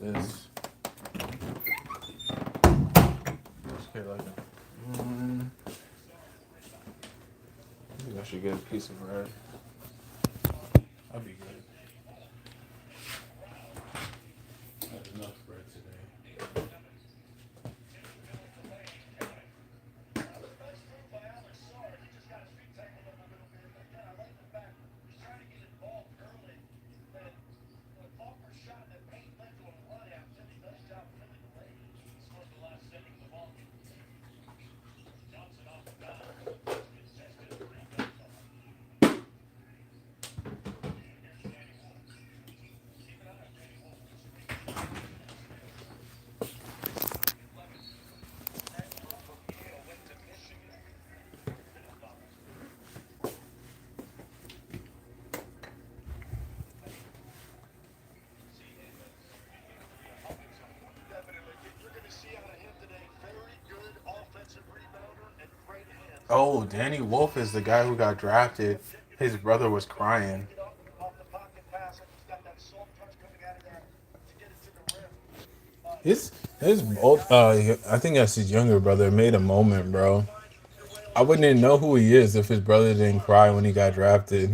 this. Let's get like I think I should get a piece of bread. I'll be good. I had enough bread today. Oh, Danny Wolf is the guy who got drafted. His brother was crying. His his old I think that's his younger brother made a moment, bro. I wouldn't even know who he is if his brother didn't cry when he got drafted.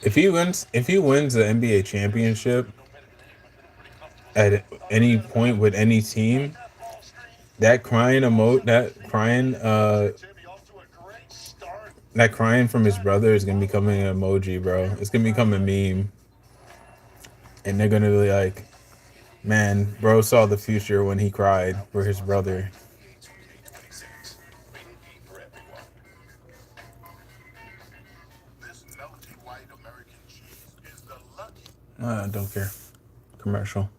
If he wins the NBA championship at any point with any team, that crying from his brother is gonna become an emoji, bro. It's gonna become a meme, and they're gonna be like, Man, bro saw the future when he cried for his brother. I don't care. Commercial.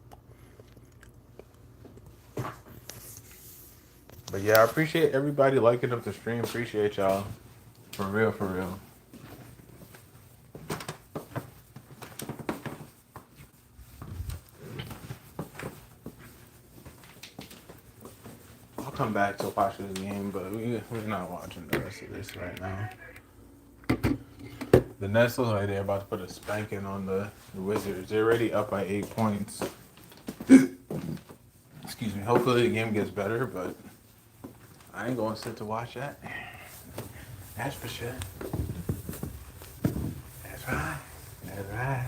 But yeah, I appreciate everybody liking up the stream. Appreciate y'all. For real, for real. I'll come back to watch this game, but we're not watching the rest of this right now. The Nets look like they're about to put a spanking on the Wizards. They're already up by 8 points. Excuse me. Hopefully the game gets better, but I ain't going to sit to watch that. That's for sure. That's right. That's right.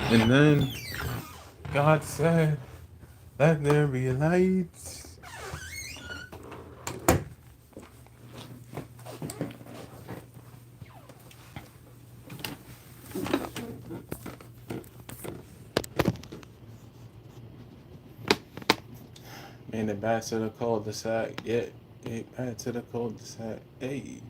And then God said, let there be lights. Made it back to the cul-de-sac. Yeah, back to the cul-de-sac. Hey.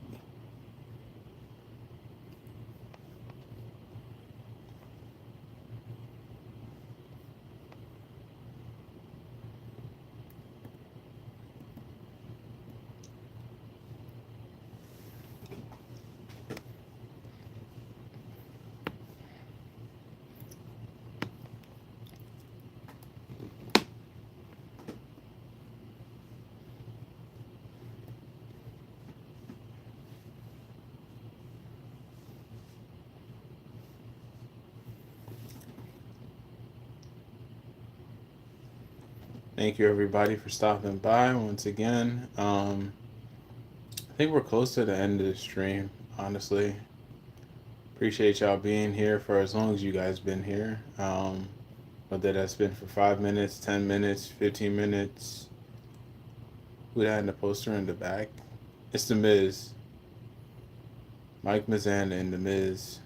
Thank you everybody for stopping by once again. I think we're close to the end of the stream, honestly. Appreciate y'all being here for as long as you guys been here. Whether that's been for 5 minutes, 10 minutes, 15 minutes. Who that in the poster in the back? It's the Miz. Mike Mizana and the Miz.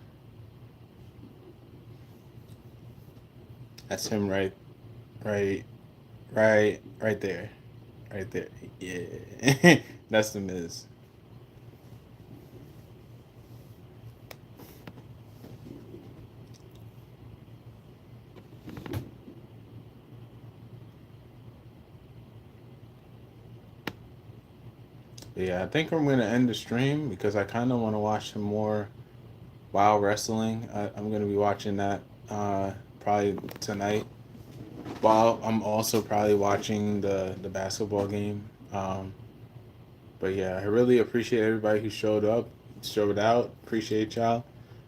That's him right right there. Right there. Yeah. That's the Miz. Yeah, I think I'm gonna end the stream because I kind of want to watch some more WoW wrestling. I'm gonna be watching that probably tonight. While I'm also probably watching the basketball game. But yeah, I really appreciate everybody who showed up, showed out. Appreciate y'all.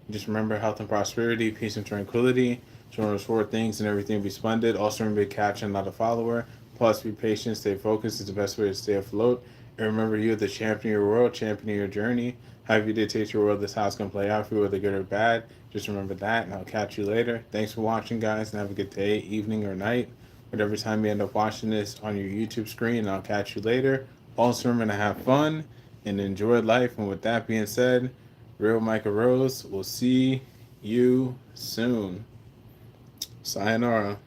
Just remember health and prosperity, peace and tranquility. Just remember those four things and everything will be splendid. Also remember to capture, not a follower. Plus be patient, stay focused is the best way to stay afloat. And remember you're the champion of your world, champion of your journey. However you dictate your world, this house can play out for you, whether good or bad. Just remember that, and I'll catch you later. Thanks for watching, guys, and have a good day, evening, or night. Whatever time you end up watching this on your YouTube screen, and I'll catch you later. Also remember to have fun and enjoy life. And with that being said, Real Micah Rose will see you soon. Sayonara.